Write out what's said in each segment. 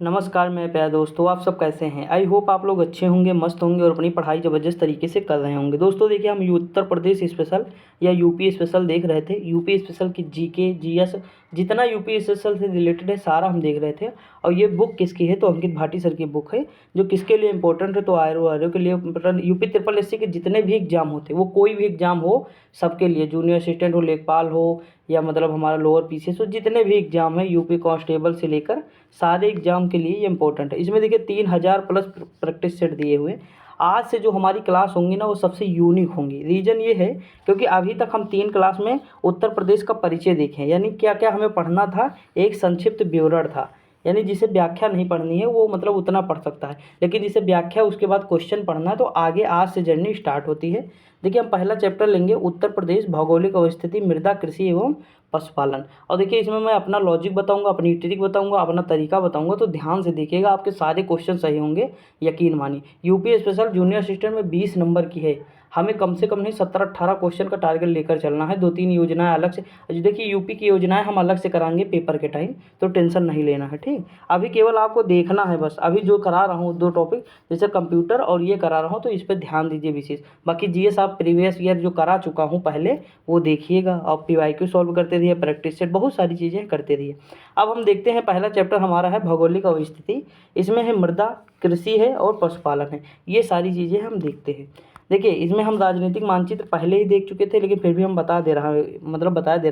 नमस्कार मेरे प्यारे दोस्तों, आप सब कैसे हैं। आई होप आप लोग अच्छे होंगे, मस्त होंगे और अपनी पढ़ाई ज़बरदस्त तरीके से कर रहे होंगे। दोस्तों देखिए, हम उत्तर प्रदेश स्पेशल या यूपी स्पेशल देख रहे थे। यूपी स्पेशल की जीके जीएस जितना यूपी स्पेशल से रिलेटेड है सारा हम देख रहे थे। और ये बुक किसकी है तो अंकित भाटी सर की बुक है, जो किसके लिए इंपॉर्टेंट है तो आर के लिए important. UP triple S C के जितने भी एग्जाम होते हैं, वो कोई भी एग्जाम हो सबके लिए, जूनियर असिस्टेंट हो, लेखपाल हो या मतलब हमारा लोअर पीसीएस हो, जितने भी एग्जाम है यूपी कांस्टेबल से लेकर सारे एग्जाम के लिए ये इंपॉर्टेंट है। इसमें देखिए 3000 प्लस प्रैक्टिस सेट दिए हुए। आज से जो हमारी क्लास होंगी ना वो सबसे यूनिक होंगी। रीज़न ये है क्योंकि अभी तक हम 3 क्लास में उत्तर प्रदेश का परिचय देखें, यानी क्या क्या हमें पढ़ना था, एक संक्षिप्त विवरण था। यानी जिसे व्याख्या नहीं पढ़नी है वो मतलब उतना पढ़ सकता है, लेकिन जिसे व्याख्या उसके बाद क्वेश्चन पढ़ना है तो आगे आज से जर्नी स्टार्ट होती है। देखिए हम पहला चैप्टर लेंगे उत्तर प्रदेश भौगोलिक अवस्थिति, मृदा, कृषि एवं पशुपालन। और देखिए इसमें मैं अपना लॉजिक बताऊंगा, अपनी ट्रिक बताऊंगा, अपना तरीका बताऊंगा, तो ध्यान से देखिएगा, आपके सारे क्वेश्चन सही होंगे, यकीन मानिए। यूपी स्पेशल जूनियर असिस्टेंट में 20 नंबर की है, हमें कम से कम नहीं 17-18 क्वेश्चन का टारगेट लेकर चलना है। 2-3 योजनाएं अलग से, देखिए यूपी की योजनाएं हम अलग से कराएंगे पेपर के टाइम, तो टेंशन नहीं लेना है, ठीक। अभी केवल आपको देखना है बस। अभी जो करा रहा हूँ 2 टॉपिक, जैसे कंप्यूटर और ये करा रहा हूँ, तो इस पर ध्यान दीजिए विशेष। बाकी जीएस आप प्रीवियस ईयर जो करा चुका हूँ पहले वो देखिएगा, और पीवाईक्यू सॉल्व करते रहिए, प्रैक्टिस सेट, बहुत सारी चीज़ें करते रहिए। अब हम देखते हैं पहला चैप्टर हमारा है भौगोलिक अवस्थिति। इसमें है मृदा, कृषि है और पशुपालन है, ये सारी चीज़ें हम देखते हैं। देखिए इसमें हम राजनीतिक मानचित्र पहले ही देख चुके थे, लेकिन फिर भी हम बता दे रहा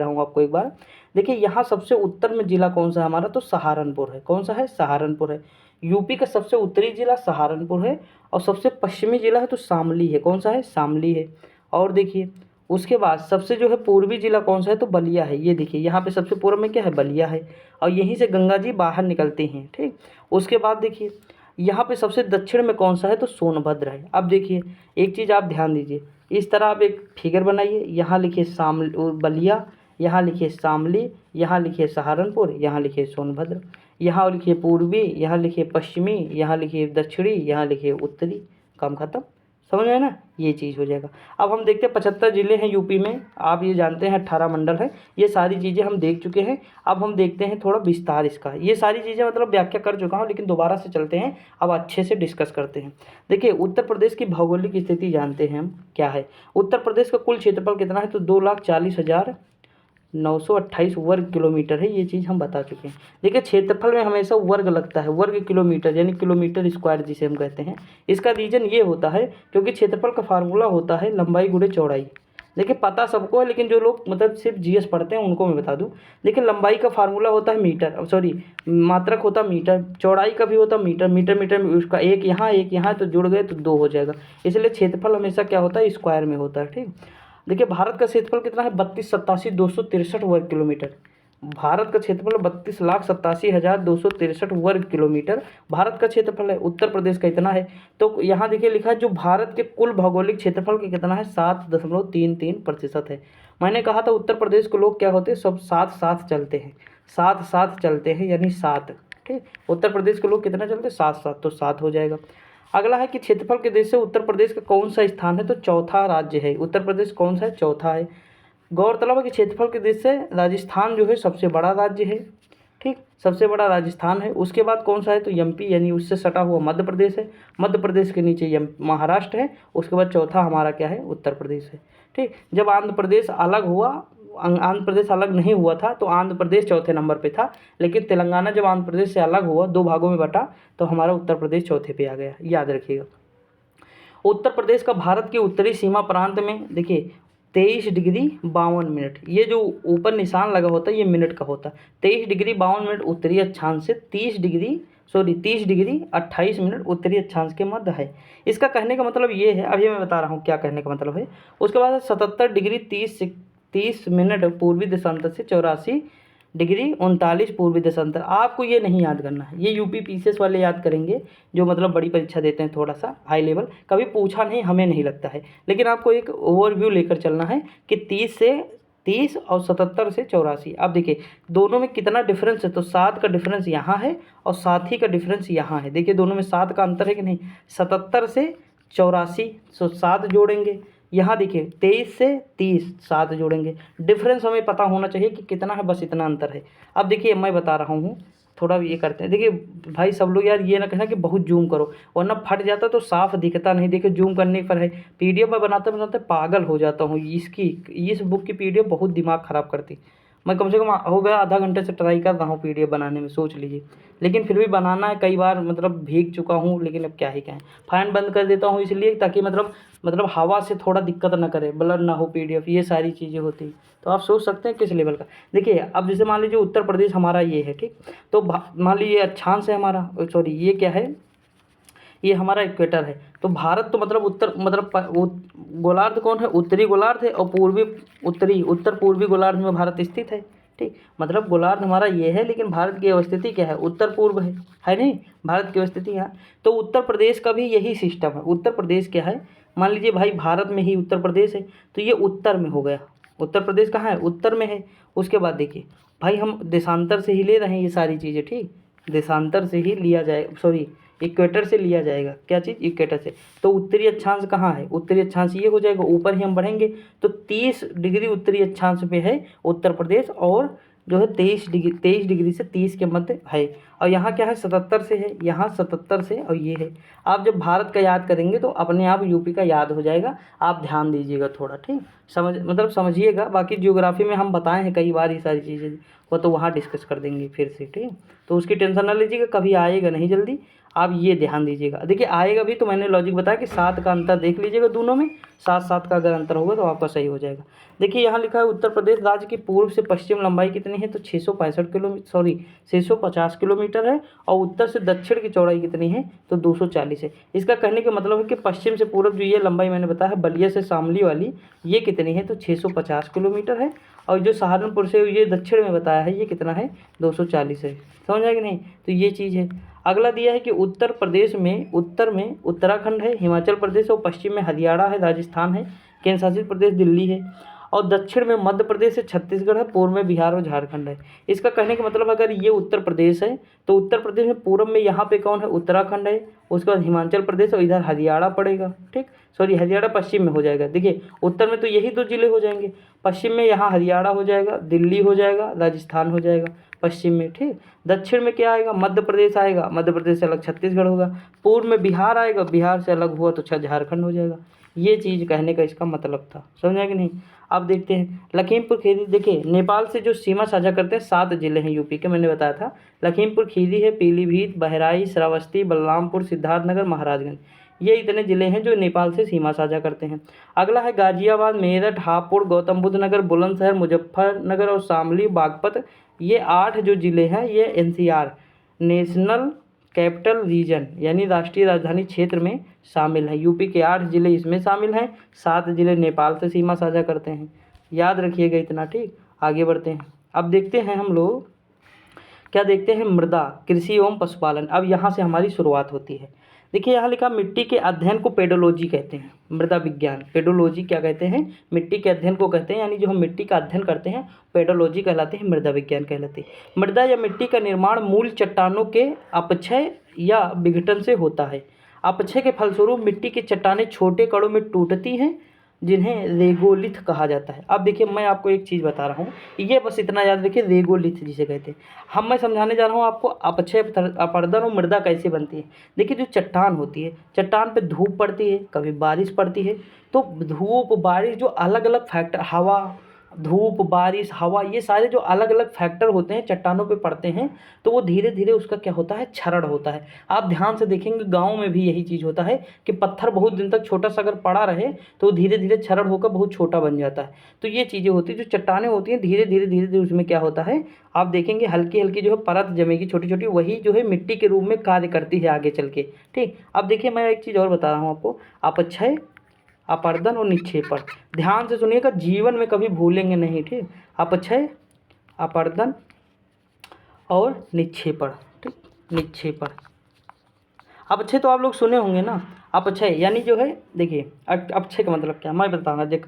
हूँ आपको एक बार। देखिए यहाँ सबसे उत्तर में जिला कौन सा है हमारा, तो सहारनपुर है। कौन सा है, सहारनपुर है। यूपी का सबसे उत्तरी जिला सहारनपुर है, और सबसे पश्चिमी जिला है तो शामली है। कौन सा है, शामली है। और देखिए उसके बाद सबसे जो है पूर्वी जिला कौन सा है, तो बलिया है। ये देखिए यहाँ पे सबसे पूर्व में क्या है, बलिया है, और यहीं से गंगा जी बाहर निकलते हैं, ठीक। उसके बाद देखिए यहाँ पे सबसे दक्षिण में कौन सा है, तो सोनभद्र है। अब देखिए एक चीज़ आप ध्यान दीजिए, इस तरह आप एक फिगर बनाइए, यहाँ लिखिए बलिया, यहाँ लिखिए शामली, यहाँ लिखिए सहारनपुर, यहाँ लिखिए सोनभद्र, यहाँ लिखिए पूर्वी, यहाँ लिखिए पश्चिमी, यहाँ लिखिए दक्षिणी, यहाँ लिखिए उत्तरी। काम खत्म, समझ में आया ना, ये चीज़ हो जाएगा। अब हम देखते हैं 75 ज़िले हैं यूपी में, आप ये जानते हैं 18 मंडल है, ये सारी चीज़ें हम देख चुके हैं। अब हम देखते हैं थोड़ा विस्तार इसका, ये सारी चीज़ें मतलब व्याख्या कर चुका हूँ, लेकिन दोबारा से चलते हैं, अब अच्छे से डिस्कस करते हैं। देखिए उत्तर प्रदेश की भौगोलिक स्थिति जानते हैं हम क्या है। उत्तर प्रदेश का कुल क्षेत्रफल कितना है, तो 2,40,928 वर्ग किलोमीटर है, ये चीज़ हम बता चुके हैं। देखिए क्षेत्रफल में हमेशा वर्ग लगता है, वर्ग किलोमीटर यानी किलोमीटर स्क्वायर जिसे हम कहते हैं। इसका रीज़न ये होता है क्योंकि क्षेत्रफल का फार्मूला होता है लंबाई गुणे चौड़ाई। देखिए पता सबको है, लेकिन जो लोग मतलब सिर्फ जीएस पढ़ते हैं उनको मैं बता दूं। देखिए लंबाई का फार्मूला होता है मीटर, सॉरी मात्रक होता है मीटर, चौड़ाई का भी होता है मीटर, मीटर में उसका एक यहाँ तो जुड़ गए तो 2 हो जाएगा। इसलिए क्षेत्रफल हमेशा क्या होता है, स्क्वायर में होता है, ठीक। देखिए भारत का क्षेत्रफल कितना है, 32,87,263 वर्ग किलोमीटर। भारत का क्षेत्रफल 32,87,263 वर्ग किलोमीटर भारत का क्षेत्रफल है। उत्तर प्रदेश का इतना है, तो यहाँ देखिए लिखा है जो भारत के कुल भौगोलिक क्षेत्रफल के कितना है, 7.33% है। मैंने कहा था उत्तर प्रदेश के लोग क्या होते हैं, सब साथ साथ चलते हैं, साथ साथ चलते हैं यानी 7, ठीक। उत्तर प्रदेश के लोग कितना चलते हैं, 7-7, तो 7 हो जाएगा। अगला है कि क्षेत्रफल के देश से उत्तर प्रदेश का कौन सा स्थान है, तो चौथा राज्य है। उत्तर प्रदेश कौन सा है, चौथा है। गौरतलब है कि क्षेत्रफल के देश से राजस्थान जो है सबसे बड़ा राज्य है, ठीक, सबसे बड़ा राजस्थान है। उसके बाद कौन सा है, तो एमपी यानी उससे सटा हुआ मध्य प्रदेश है। मध्य प्रदेश के नीचे महाराष्ट्र है। उसके बाद चौथा हमारा क्या है, उत्तर प्रदेश है, ठीक। जब आंध्र प्रदेश अलग हुआ, आंध्र प्रदेश अलग नहीं हुआ था तो आंध्र प्रदेश चौथे नंबर पे था, लेकिन तेलंगाना जब आंध्र प्रदेश से अलग हुआ, 2 भागों में बटा, तो हमारा उत्तर प्रदेश चौथे पे आ गया, याद रखिएगा। उत्तर प्रदेश का भारत की उत्तरी सीमा प्रांत में देखिए 23 डिग्री 52 मिनट, ये जो ऊपर निशान लगा होता है ये मिनट का होता है। 23 डिग्री 52 मिनट उत्तरी अक्षांश से 30 डिग्री 28 मिनट उत्तरी अक्षांश के मध्य है। इसका कहने का मतलब ये है, अभी मैं बता रहा हूँ क्या कहने का मतलब है। उसके बाद 77 डिग्री 30 मिनट पूर्वी देशांतर से 84 डिग्री 39 पूर्वी देशांतर। आपको ये नहीं याद करना है, ये यूपी पीसीएस वाले याद करेंगे जो मतलब बड़ी परीक्षा देते हैं, थोड़ा सा हाई लेवल। कभी पूछा नहीं, हमें नहीं लगता है, लेकिन आपको एक ओवरव्यू लेकर चलना है कि 30 और 77 से 84। अब देखिए दोनों में कितना डिफरेंस है, तो 7 का डिफरेंस यहाँ है और 7 ही का डिफरेंस यहाँ है। देखिए दोनों में 7 का अंतर है कि नहीं। 77 से 84 सो 7 जोड़ेंगे, यहाँ देखिए 23 से 30 7 जोड़ेंगे। डिफरेंस हमें पता होना चाहिए कि कितना है, बस इतना अंतर है। अब देखिए मैं बता रहा हूँ थोड़ा ये करते हैं। देखिए भाई सब लोग यार ये ना कहना कि बहुत जूम करो, वरना फट जाता तो साफ दिखता नहीं। देखिए जूम करने पर है, पीडीएफ में बनाते बनाते पागल हो जाता हूँ। इस बुक की पीडीएफ बहुत दिमाग ख़राब करती। मैं कम से कम हो गया आधा घंटे से ट्राई कर रहा हूँ पीडीएफ बनाने में, सोच लीजिए। लेकिन फिर भी बनाना है, कई बार मतलब भीग चुका हूँ, लेकिन अब क्या ही कहें। फ़ैन बंद कर देता हूँ इसलिए ताकि मतलब हवा से थोड़ा दिक्कत ना करे, ब्लर ना हो पीडीएफ, ये सारी चीज़ें होती हैं। तो आप सोच सकते हैं किस लेवल का। देखिए अब जैसे मान लीजिए उत्तर प्रदेश हमारा ये है, ठीक। तो मान लीजिए अक्षांश है हमारा, सॉरी ये क्या है, ये हमारा इक्वेटर है। तो भारत तो मतलब उत्तर मतलब वो गोलार्ध कौन है, उत्तरी गोलार्ध है, और उत्तर पूर्वी गोलार्ध में भारत स्थित है, ठीक। मतलब गोलार्ध हमारा ये है, लेकिन भारत की अवस्थिति क्या है, उत्तर पूर्व है नहीं, भारत की अवस्थिति यहाँ। तो उत्तर प्रदेश का भी यही सिस्टम है। उत्तर प्रदेश क्या है, मान लीजिए भाई भारत में ही उत्तर प्रदेश है, तो ये उत्तर में हो गया। उत्तर प्रदेश कहाँ है, उत्तर में है। उसके बाद देखिए भाई हम देशांतर से ही ले रहे हैं ये सारी चीज़ें, ठीक। देशांतर से ही लिया जाए, सॉरी इक्वेटर से लिया जाएगा, क्या चीज़, इक्वेटर से। तो उत्तरी अक्षांश कहाँ है, उत्तरी अक्षांश ये हो जाएगा, ऊपर ही हम बढ़ेंगे तो 30 डिग्री उत्तरी अक्षांश पे है उत्तर प्रदेश, और जो है 23 डिग्री से 30 के मध्य है। और यहाँ क्या है, 77 से है, यहाँ 77 से, और ये है। आप जब भारत का याद करेंगे तो अपने आप यूपी का याद हो जाएगा। आप ध्यान दीजिएगा थोड़ा, ठीक। समझिएगा। बाकी ज्योग्राफी में हम बताए हैं कई बार ये सारी चीज़ें, वो तो वहाँ डिस्कस कर देंगे फिर से, ठीक। तो उसकी टेंशन ना लीजिएगा, कभी आएगा नहीं जल्दी। आप ये ध्यान दीजिएगा। देखिए आएगा भी तो मैंने लॉजिक बताया कि 7 का अंतर देख लीजिएगा दोनों में, 7 का अगर अंतर होगा तो आपका सही हो जाएगा। देखिए यहाँ लिखा है उत्तर प्रदेश राज्य की पूर्व से पश्चिम लंबाई कितनी है, तो 650 किलोमीटर है, और उत्तर से दक्षिण की चौड़ाई कितनी है, तो 240 है। इसका कहने का मतलब है कि पश्चिम से पूर्व जो ये लंबाई मैंने बताया है बलिया से शामली वाली, ये कितनी है, तो 650 किलोमीटर है। और जो सहारनपुर से ये दक्षिण में बताया है ये कितना है, 240 है। समझ आया कि नहीं। तो ये चीज़ है। अगला दिया है कि उत्तर प्रदेश में उत्तर में उत्तराखंड है, हिमाचल प्रदेश, और पश्चिम में हरियाणा है, राजस्थान है, केंद्र शासित प्रदेश दिल्ली है, और दक्षिण में मध्य प्रदेश है, छत्तीसगढ़ है, पूर्व में बिहार और झारखंड है। इसका कहने का मतलब अगर ये उत्तर प्रदेश है तो उत्तर प्रदेश में पूर्व में यहाँ पे कौन है, उत्तराखंड है, उसके बाद हिमाचल प्रदेश, और इधर हरियाणा पड़ेगा, ठीक। सॉरी हरियाणा पश्चिम में हो जाएगा। देखिए उत्तर में तो यही 2 जिले हो जाएंगे, पश्चिम में यहाँ हरियाणा हो जाएगा, दिल्ली हो जाएगा, राजस्थान हो जाएगा पश्चिम में, ठीक। दक्षिण में क्या आएगा, मध्य प्रदेश आएगा, मध्य प्रदेश से अलग छत्तीसगढ़ होगा, पूर्व में बिहार आएगा, बिहार से अलग हुआ तो झारखंड हो जाएगा। ये चीज़ कहने का इसका मतलब था, समझा कि नहीं। अब देखते हैं लखीमपुर खीरी। देखिए नेपाल से जो सीमा साझा करते हैं 7 जिले हैं यूपी के, मैंने बताया था। लखीमपुर खीरी है, पीलीभीत, बहराइच, श्रावस्ती, बलरामपुर, सिद्धार्थनगर, महाराजगंज, ये इतने ज़िले हैं जो नेपाल से सीमा साझा करते हैं। अगला है गाजियाबाद, मेरठ, हापुड़, गौतम बुद्ध नगर, बुलंदशहर, मुजफ्फरनगर और शामली, बागपत, ये 8 जो ज़िले हैं ये एनसीआर, नेशनल कैपिटल रीजन यानी राष्ट्रीय राजधानी क्षेत्र में शामिल है। यूपी के 8 ज़िले इसमें शामिल हैं, 7 ज़िले नेपाल से सीमा साझा करते हैं। याद रखिएगा इतना, ठीक। आगे बढ़ते हैं। अब देखते हैं हम लोग क्या देखते हैं, मृदा, कृषि एवं पशुपालन। अब यहाँ से हमारी शुरुआत होती है। देखिए यहाँ लिखा मिट्टी के अध्ययन को पेडोलॉजी कहते हैं, मृदा विज्ञान। पेडोलॉजी क्या कहते हैं, मिट्टी के अध्ययन को कहते हैं, यानी जो हम मिट्टी का अध्ययन करते हैं पेडोलॉजी कहलाते हैं, मृदा विज्ञान कहलाते हैं। मृदा या मिट्टी का निर्माण मूल चट्टानों के अपक्षय या विघटन से होता है। अपक्षय के फलस्वरूप मिट्टी की चट्टानें छोटे कणों में टूटती हैं, जिन्हें रेगोलिथ कहा जाता है। अब देखिए मैं आपको एक चीज़ बता रहा हूँ, ये बस इतना याद रखिए, रेगोलिथ जिसे कहते हैं। मैं समझाने जा रहा हूँ आपको अपक्षय अपरदन और मृदा कैसे बनती है। देखिए जो चट्टान होती है, चट्टान पे धूप पड़ती है, कभी बारिश पड़ती है, तो धूप बारिश जो अलग अलग फैक्टर, हवा, धूप, बारिश, हवा, ये सारे जो अलग अलग फैक्टर होते हैं चट्टानों पे पड़ते हैं, तो वो धीरे धीरे उसका क्या होता है, क्षरण होता है। आप ध्यान से देखेंगे गांव में भी यही चीज़ होता है कि पत्थर बहुत दिन तक छोटा सा अगर पड़ा रहे तो धीरे धीरे क्षरण होकर बहुत छोटा बन जाता है। तो ये चीज़ें होती हैं, जो चट्टानें होती हैं धीरे धीरे उसमें क्या होता है, आप देखेंगे हल्की हल्की जो है परत जमेगी छोटी छोटी, वही जो है मिट्टी के रूप में कार्य करती है आगे चल के, ठीक। अब देखिए मैं एक चीज़ और बता रहा हूँ आपको, अपक्षय, अपरदन और निक्षेपण। ध्यान से सुनिएगा, जीवन में कभी भूलेंगे नहीं, ठीक। अपक्षय, अपरदन और निक्षेपण, ठीक। निक्षेपण, अपक्षय तो आप लोग सुने होंगे ना। अपक्षय यानी जो है, देखिए अपक्षय का मतलब क्या मैं बताऊंगा। देख,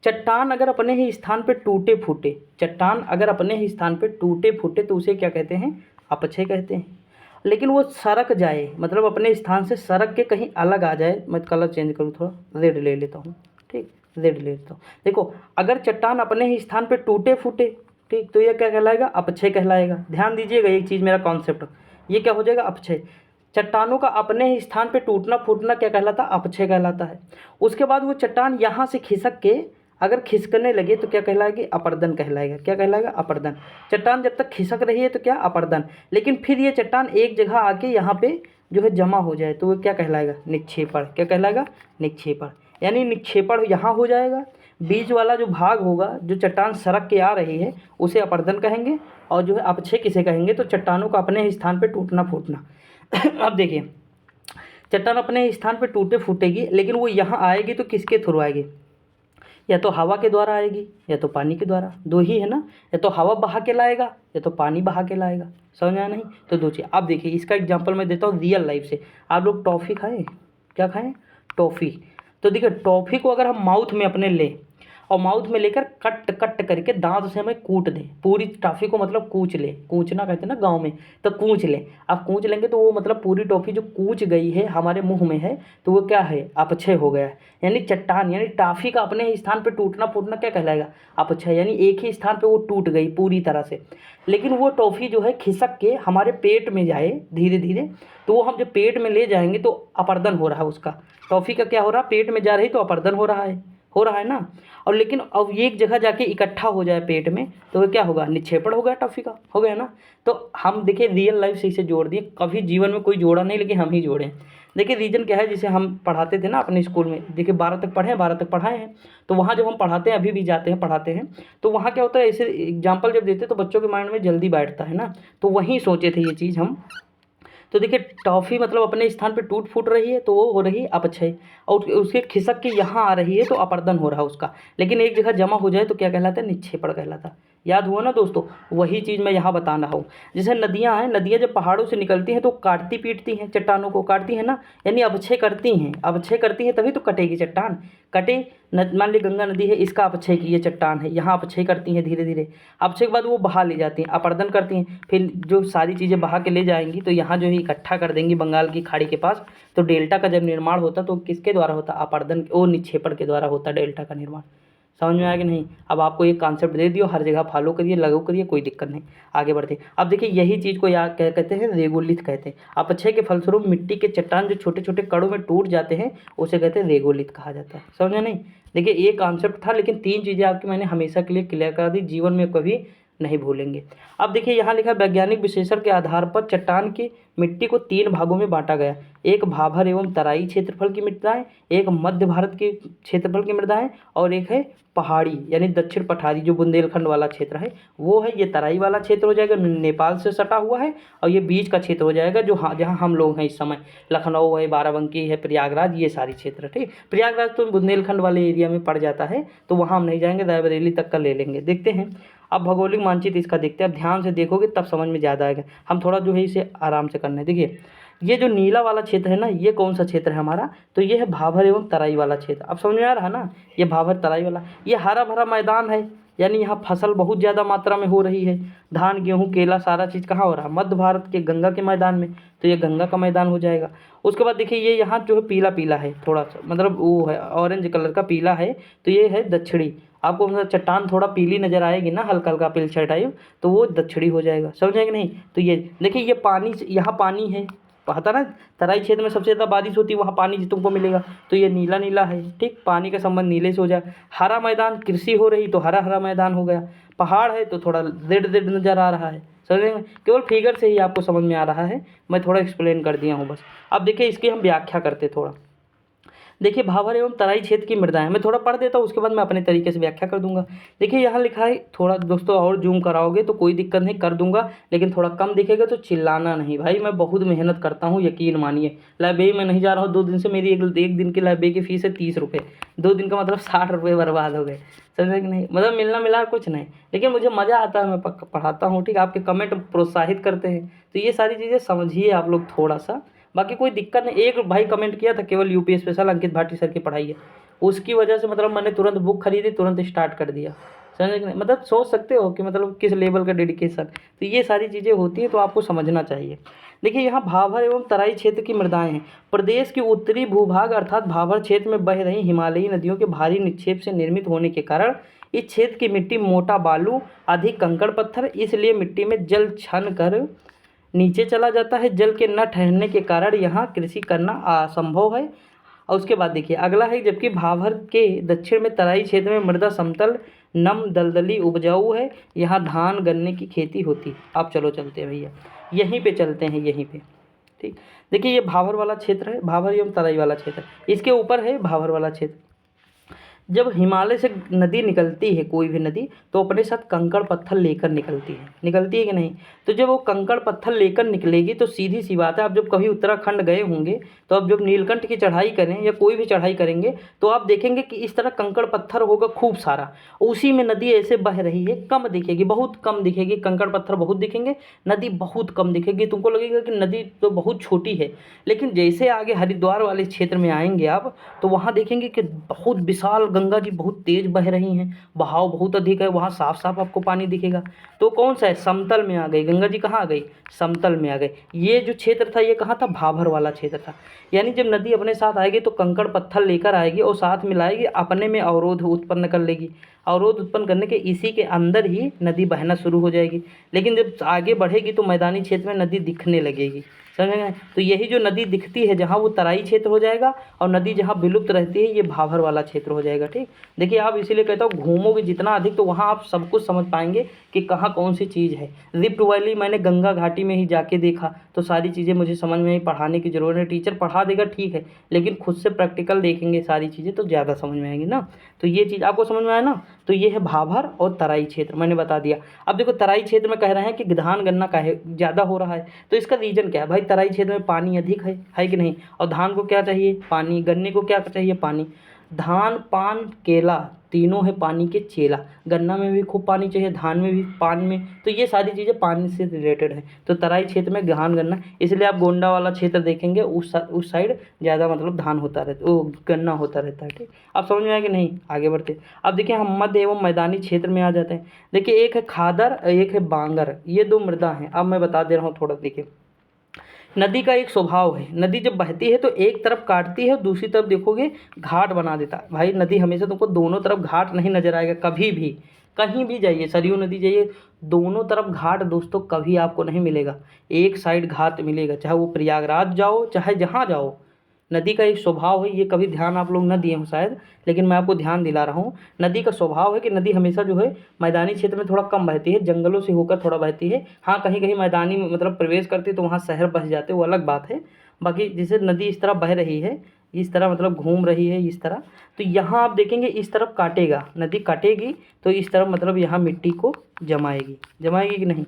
चट्टान अगर अपने ही स्थान पे टूटे फूटे, चट्टान अगर अपने ही स्थान पे टूटे फूटे तो उसे क्या कहते हैं, अपक्षय कहते हैं। लेकिन वो सरक जाए, मतलब अपने स्थान से सरक के कहीं अलग आ जाए, मैं कलर चेंज करूँ थोड़ा, रेड ले लेता हूँ, ठीक, रेड ले लेता हूँ। देखो अगर चट्टान अपने ही स्थान पे टूटे फूटे ठीक। तो ये क्या कहलाएगा? अपक्षय कहलाएगा। ध्यान दीजिएगा एक चीज़, मेरा कॉन्सेप्ट, ये क्या हो जाएगा? अपक्षय। चट्टानों का अपने ही स्थान पे टूटना फूटना क्या कहलाता है? अपक्षय कहलाता है। उसके बाद वो चट्टान यहाँ से खिसक के अगर खिसकने लगे तो क्या कहलाएगी? अपर्दन कहलाएगा। क्या कहलाएगा? अपर्दन। चट्टान जब तक खिसक रही है तो क्या? अपर्दन। लेकिन फिर ये चट्टान एक जगह आके यहाँ पे जो है जमा हो जाए तो वो क्या कहलाएगा? निक्षेपण। क्या कहलाएगा? निक्षेपण। यानी निक्षेपण यहाँ हो जाएगा, बीच वाला जो भाग होगा, जो चट्टान सरक के आ रही है, उसे अपर्दन कहेंगे, और जो है अपक्षय किसे कहेंगे? तो चट्टानों का अपने ही स्थान पे टूटना फूटना। अब देखिए, चट्टान अपने स्थान पे टूटे फूटेगी, लेकिन वो यहाँ आएगी तो किसके थ्रू आएगी? या तो हवा के द्वारा आएगी या तो पानी के द्वारा, दो ही है ना। या तो हवा बहा के लाएगा या तो पानी बहा के लाएगा। समझ आया नहीं? तो दो चीज़। अब देखिए इसका एग्जांपल मैं देता हूँ रियल लाइफ से। आप लोग टॉफ़ी खाएं? क्या खाएं? टॉफ़ी। तो देखिए टॉफ़ी को अगर हम माउथ में अपने लें और माउथ में लेकर कट कट करके दांत से हमें कूट दें, पूरी टॉफ़ी को, मतलब कूच लें, कूचना कहते हैं ना गाँव में, तो कूच लें। आप कूच लेंगे तो वो मतलब पूरी टॉफ़ी जो कूच गई है हमारे मुंह में है तो वो क्या है? अपक्षय हो गया है। यानी चट्टान यानी टॉफ़ी का अपने ही स्थान पे टूटना फूटना क्या कहलाएगा? अपक्षय। यानी एक ही स्थान पे वो टूट गई पूरी तरह से। लेकिन वो टॉफ़ी जो है खिसक के हमारे पेट में जाए धीरे धीरे, तो वो हम जब पेट में ले जाएंगे तो अपर्दन हो रहा है उसका। टॉफ़ी का क्या हो रहा है? पेट में जा रही तो अपर्दन हो रहा है, हो रहा है ना। और लेकिन अब एक जगह जाके इकट्ठा हो जाए पेट में तो वो क्या होगा? निक्षेपण हो गया टॉफ़ी का, हो गया ना। तो हम देखिए रियल लाइफ से इसे जोड़ दिए, कभी जीवन में कोई जोड़ा नहीं लेकिन हम ही जोड़े। देखिए रीजन क्या है, जिसे हम पढ़ाते थे ना अपने स्कूल में, देखिए 12 तक पढ़े हैं, 12 तक पढ़ाए हैं, तो वहाँ जब हम पढ़ाते हैं, अभी भी जाते हैं पढ़ाते हैं, तो वहाँ क्या होता है, ऐसे एग्जाम्पल जब देते हैं तो बच्चों के माइंड में जल्दी बैठता है ना। तो वहीं सोचे थे ये चीज़ हम। तो देखिए टॉफ़ी मतलब अपने स्थान पे टूट फूट रही है तो वो हो रही है अपक्षय, और उसके खिसक के यहाँ आ रही है तो अपर्दन हो रहा है उसका। लेकिन एक जगह जमा हो जाए तो क्या कहलाता है? निक्षेपण कहलाता। याद हुआ ना दोस्तों? वही चीज़ मैं यहाँ बता रहा हूँ। जैसे नदियाँ हैं, नदियाँ जब पहाड़ों से निकलती हैं तो काटती पीटती हैं, चट्टानों को काटती हैं ना, यानी अपक्षय करती हैं। अपक्षय करती हैं तभी तो कटेगी चट्टान। कटे मान ली गंगा नदी है, इसका अपक्षय की ये चट्टान है, यहाँ अपक्षय करती हैं धीरे धीरे। अपक्षय के बाद वो बहा ले जाती हैं, अपर्दन करती हैं, फिर जो सारी चीज़ें बहा के ले जाएंगी तो यहाँ जो है इकट्ठा कर देंगी बंगाल की खाड़ी के पास। तो डेल्टा का जब निर्माण होता तो किसके द्वारा होता? अपर्दन और निक्षेपण के द्वारा होता डेल्टा का निर्माण। समझ में आया कि नहीं? अब आपको ये कॉन्सेप्ट दे दियो, हर जगह फॉलो करिए, लागू करिए, कोई दिक्कत नहीं। आगे बढ़ते अब देखिए यही चीज़ को याद कहते हैं रेगोलिथ कहते हैं। अपक्षय के फलस्वरूप मिट्टी के चट्टान जो छोटे छोटे कणों में टूट जाते हैं उसे कहते हैं रेगोलिथ कहा जाता है। समझे नहीं? देखिए ये कॉन्सेप्ट था, लेकिन 3 चीज़ें आपकी मैंने हमेशा के लिए क्लियर करा दी, जीवन में कभी नहीं भूलेंगे। अब देखिए यहाँ लिखा, वैज्ञानिक विश्लेषण के आधार पर चट्टान की मिट्टी को 3 भागों में बांटा गया। एक भाभर एवं तराई क्षेत्रफल की मृदाएं, एक मध्य भारत के क्षेत्रफल की मृदाएं, और एक है पहाड़ी यानी दक्षिण पठारी जो बुंदेलखंड वाला क्षेत्र है वो है। ये तराई वाला क्षेत्र हो जाएगा, नेपाल से सटा हुआ है, और ये बीच का क्षेत्र हो जाएगा जो जहाँ हम लोग हैं इस समय, लखनऊ है, बाराबंकी है, प्रयागराज, ये सारी क्षेत्र। ठीक, प्रयागराज तो बुंदेलखंड वाले एरिया में पड़ जाता है तो वहाँ हम नहीं जाएंगे, रायबरेली तक का ले लेंगे। देखते हैं अब भौगोलिक मानचित्र इसका देखते हैं। अब ध्यान से देखोगे तब समझ में ज़्यादा आएगा। हम थोड़ा जो है इसे आराम से करना है। देखिए ये जो नीला वाला क्षेत्र है ना, ये कौन सा क्षेत्र है हमारा? तो ये है भाभर एवं तराई वाला क्षेत्र। अब समझ में आ रहा है ना? ये भाभर तराई वाला, ये हरा भरा मैदान है, यानी यहाँ फसल बहुत ज़्यादा मात्रा में हो रही है। धान गेहूँ केला सारा चीज़ कहाँ हो रहा है? मध्य भारत के गंगा के मैदान में, तो ये गंगा का मैदान हो जाएगा। उसके बाद देखिए ये यहाँ जो है पीला पीला है, थोड़ा सा मतलब वो है ऑरेंज कलर का पीला है, तो ये है दक्षिणी। आपको मतलब चट्टान थोड़ा पीली नज़र आएगी ना, हल्का हल्का पिलछड़ टाइप, तो वो दक्षिणी हो जाएगा। समझे कि नहीं? तो ये देखिए ये पानी, यहाँ पानी है, पता ना तराई क्षेत्र में सबसे ज़्यादा बारिश होती है, वहाँ पानी तुमको मिलेगा, तो ये नीला नीला है। ठीक, पानी का संबंध नीले से हो जाए। हरा मैदान, कृषि हो रही तो हरा हरा मैदान हो गया। पहाड़ है तो थोड़ा रेड रेड नज़र आ रहा है। समझ में? केवल फिगर से ही आपको समझ में आ रहा है, मैं थोड़ा एक्सप्लेन कर दिया हूँ बस। अब देखिए इसकी हम व्याख्या करते थोड़ा। देखिए भाभर एवं तराई क्षेत्र की मृदाएं, मैं थोड़ा पढ़ देता हूँ, उसके बाद मैं अपने तरीके से व्याख्या कर दूंगा। देखिए यहाँ लिखा है, थोड़ा दोस्तों और जूम कराओगे तो कोई दिक्कत नहीं, कर दूंगा, लेकिन थोड़ा कम दिखेगा तो चिल्लाना नहीं भाई, मैं बहुत मेहनत करता हूँ, यकीन मानिए। लाइब्रेरी में नहीं जा रहा हूँ 2 दिन से, मेरी एक दिन की लाइब्रेरी की फ़ीस है 30 रुपये, 2 दिन का मतलब 60 रुपये बर्बाद हो गए। समझे कि नहीं? मतलब मिलना मिला कुछ नहीं, लेकिन मुझे मज़ा आता है, मैं पढ़ाता हूँ। ठीक, आपके कमेंट प्रोत्साहित करते हैं, तो ये सारी चीज़ें समझिए आप लोग थोड़ा सा, बाकी कोई दिक्कत नहीं। एक भाई कमेंट किया था केवल यूपी स्पेशल अंकित भाटी सर की पढ़ाई है, उसकी वजह से मतलब मैंने तुरंत बुक खरीदी, तुरंत स्टार्ट कर दिया। समझ नहीं? मतलब सोच सकते हो कि मतलब किस लेवल का डेडिकेशन। तो ये सारी चीज़ें होती हैं तो आपको समझना चाहिए। देखिए यहाँ भाभर एवं तराई क्षेत्र की मृदाएं हैं। प्रदेश के उत्तरी भूभाग अर्थात भाभर क्षेत्र में बह रही हिमालयी नदियों के भारी निक्षेप से निर्मित होने के कारण इस क्षेत्र की मिट्टी मोटा बालू, अधिक कंकड़ पत्थर, इसलिए मिट्टी में जल छन कर नीचे चला जाता है। जल के न ठहरने के कारण यहाँ कृषि करना असंभव है। और उसके बाद देखिए अगला है, जबकि भाभर के दक्षिण में तराई क्षेत्र में मृदा समतल, नम, दलदली, उपजाऊ है, यहाँ धान गन्ने की खेती होती है। अब चलो चलते हैं भैया, यहीं पे चलते हैं, यहीं पे। ठीक, देखिए ये भाभर वाला क्षेत्र है, भाभर एवं तराई वाला क्षेत्र, इसके ऊपर है भाभर वाला क्षेत्र। जब हिमालय से नदी निकलती है, कोई भी नदी, तो अपने साथ कंकड़ पत्थर लेकर निकलती है कि नहीं। तो जब वो कंकड़ पत्थर लेकर निकलेगी तो सीधी सी बात है, आप जब कभी उत्तराखंड गए होंगे तो आप जब नीलकंठ की चढ़ाई करें या कोई भी चढ़ाई करेंगे तो आप देखेंगे कि इस तरह कंकड़ पत्थर होगा खूब सारा, उसी में नदी ऐसे बह रही है। कम दिखेगी, बहुत कम दिखेगी, कंकड़ पत्थर बहुत दिखेंगे, नदी बहुत कम दिखेगी। तुमको लगेगा कि नदी तो बहुत छोटी है, लेकिन जैसे आगे हरिद्वार वाले क्षेत्र में आएंगे आप, तो वहाँ देखेंगे कि बहुत विशाल गंगा जी बहुत तेज बह रही हैं, बहाव बहुत अधिक है, वहाँ साफ साफ आपको पानी दिखेगा। तो कौन सा है, समतल में आ गई गंगा जी, कहाँ आ गई, समतल में आ गई। ये जो क्षेत्र था ये कहाँ था, भाभर वाला क्षेत्र था। यानी जब नदी अपने साथ आएगी तो कंकड़ पत्थर लेकर आएगी और साथ मिलाएगी, अपने में अवरोध उत्पन्न कर लेगी। अवरोध उत्पन्न करने के इसी के अंदर ही नदी बहना शुरू हो जाएगी। लेकिन जब आगे बढ़ेगी तो मैदानी क्षेत्र में नदी दिखने लगेगी, समझ गए। तो यही जो नदी दिखती है जहाँ, वो तराई क्षेत्र हो जाएगा, और नदी जहाँ विलुप्त रहती है ये भाभर वाला क्षेत्र हो जाएगा। ठीक, देखिए आप इसीलिए कहता हूँ घूमोगे जितना अधिक तो वहाँ आप सब कुछ समझ पाएंगे कि कहाँ कौन सी चीज़ है। रिफ्ट वैली मैंने गंगा घाटी में ही जाके देखा, तो सारी चीज़ें मुझे समझ में आई, पढ़ाने की ज़रूरत है, टीचर पढ़ा देगा ठीक है, लेकिन खुद से प्रैक्टिकल देखेंगे सारी चीज़ें तो ज़्यादा समझ में आएंगी ना। तो ये चीज़ आपको समझ में आया ना। तो ये है भाभर और तराई क्षेत्र, मैंने बता दिया। अब देखो तराई क्षेत्र में कह रहे हैं कि धान गन्ना काहे ज़्यादा हो रहा है, तो इसका रीज़न क्या है भाई, तराई क्षेत्र में पानी अधिक है कि नहीं, और धान को क्या चाहिए, पानी, गन्ने को क्या चाहिए, पानी। धान, पान, केला तीनों है पानी के चेला, गन्ना में भी खूब पानी चाहिए, धान में भी, पान में, तो ये सारी चीज़ें पानी से रिलेटेड है। तो तराई क्षेत्र में धान गन्ना, इसलिए आप गोंडा वाला क्षेत्र देखेंगे उस साइड ज़्यादा मतलब धान होता रहता, वो गन्ना होता रहता है। ठीक, अब समझ में आया कि नहीं, आगे बढ़ते। अब देखिए हम मध्य एवं मैदानी क्षेत्र में आ जाते हैं। देखिए एक है खादर, एक है बांगर, ये दो मृदा हैं। अब मैं बता दे रहा हूँ थोड़ा, देखिए नदी का एक स्वभाव है, नदी जब बहती है तो एक तरफ काटती है और दूसरी तरफ देखोगे घाट बना देता है। भाई नदी हमेशा तुमको दोनों तरफ घाट नहीं नजर आएगा कभी भी, कहीं भी जाइए, सरयू नदी जाइए, दोनों तरफ घाट दोस्तों कभी आपको नहीं मिलेगा, एक साइड घाट मिलेगा, चाहे वो प्रयागराज जाओ चाहे जहाँ जाओ। नदी का एक स्वभाव है, ये कभी ध्यान आप लोग न दिए हों शायद, लेकिन मैं आपको ध्यान दिला रहा हूँ। नदी का स्वभाव है कि नदी हमेशा जो है मैदानी क्षेत्र में थोड़ा कम बहती है, जंगलों से होकर थोड़ा बहती है। हाँ कहीं कहीं मैदानी मतलब प्रवेश करती है तो वहाँ शहर बस जाते, वो अलग बात है। बाकी जैसे नदी इस तरह बह रही है, इस तरह मतलब घूम रही है इस तरह, तो यहाँ आप देखेंगे इस तरफ काटेगा, नदी काटेगी तो इस तरफ मतलब यहाँ मिट्टी को जमाएगी कि नहीं।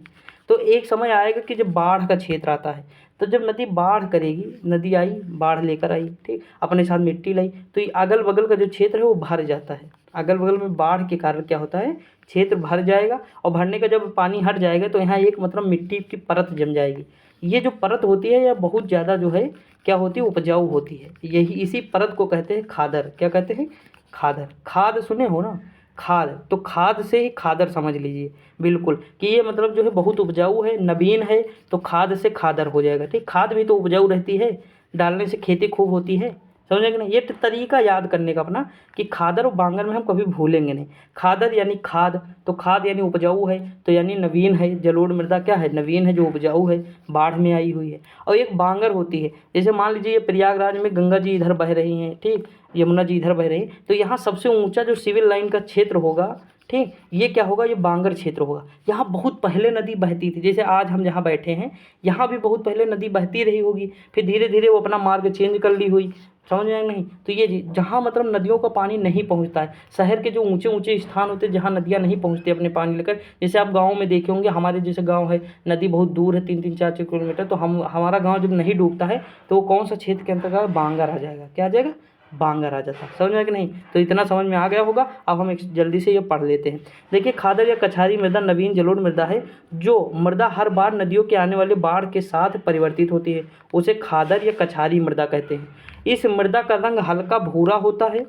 तो एक समय आएगा कि जब बाढ़ का क्षेत्र आता है, तो जब नदी बाढ़ करेगी, नदी आई बाढ़ लेकर आई, ठीक, अपने साथ मिट्टी लाई, तो ये अगल बगल का जो क्षेत्र है वो भर जाता है। अगल बगल में बाढ़ के कारण क्या होता है, क्षेत्र भर जाएगा, और भरने का जब पानी हट जाएगा तो यहाँ एक मतलब मिट्टी की परत जम जाएगी। ये जो परत होती है यह बहुत ज़्यादा जो है क्या होती है, उपजाऊ होती है। यही इसी परत को कहते हैं खादर। क्या कहते हैं, खादर। खाद सुने हो ना, खाद, तो खाद से ही खादर समझ लीजिए बिल्कुल, कि ये मतलब जो है बहुत उपजाऊ है, नवीन है, तो खाद से खादर हो जाएगा। ठीक, खाद भी तो उपजाऊ रहती है, डालने से खेती खूब होती है, समझे कि नहीं। ये तरीका याद करने का अपना कि खादर और बांगर में हम कभी भूलेंगे नहीं। खादर यानी खाद, तो खाद यानी उपजाऊ है, तो यानी नवीन है। जलोढ़ मृदा क्या है, नवीन है, जो उपजाऊ है, बाढ़ में आई हुई है। और एक बांगर होती है, जैसे मान लीजिए ये प्रयागराज में गंगा जी इधर बह रही हैं, ठीक, यमुना जी इधर बह रही, तो यहाँ सबसे ऊंचा जो सिविल लाइन का क्षेत्र होगा, ठीक, ये क्या होगा, ये बांगर क्षेत्र होगा। यहाँ बहुत पहले नदी बहती थी, जैसे आज हम जहाँ बैठे हैं यहाँ भी बहुत पहले नदी बहती रही होगी, फिर धीरे धीरे वो अपना मार्ग चेंज कर ली हुई, समझ में आया नहीं। तो ये जहाँ मतलब नदियों का पानी नहीं पहुँचता है, शहर के जो ऊंचे ऊंचे स्थान होते हैं जहाँ नदियाँ नहीं पहुँचती अपने पानी लेकर, जैसे आप गाँव में देखे होंगे, हमारे जैसे गाँव है, नदी बहुत दूर है, 3-3 4-4 किलोमीटर, तो हमारा गाँव जब नहीं डूबता है तो वो कौन सा क्षेत्र के अंतर्गत, बांगर आ जाएगा। क्या आ जाएगा, बांगर आ जाता है। समझ में आया कि नहीं। तो इतना समझ में आ गया होगा। अब हम एक जल्दी से ये पढ़ लेते हैं। देखिए खादर या कछारी मृदा नवीन जलोढ़ मृदा है, जो मृदा हर बार नदियों के आने वाले बाढ़ के साथ परिवर्तित होती है, उसे खादर या कछारी मृदा कहते हैं। इस मृदा का रंग हल्का भूरा होता है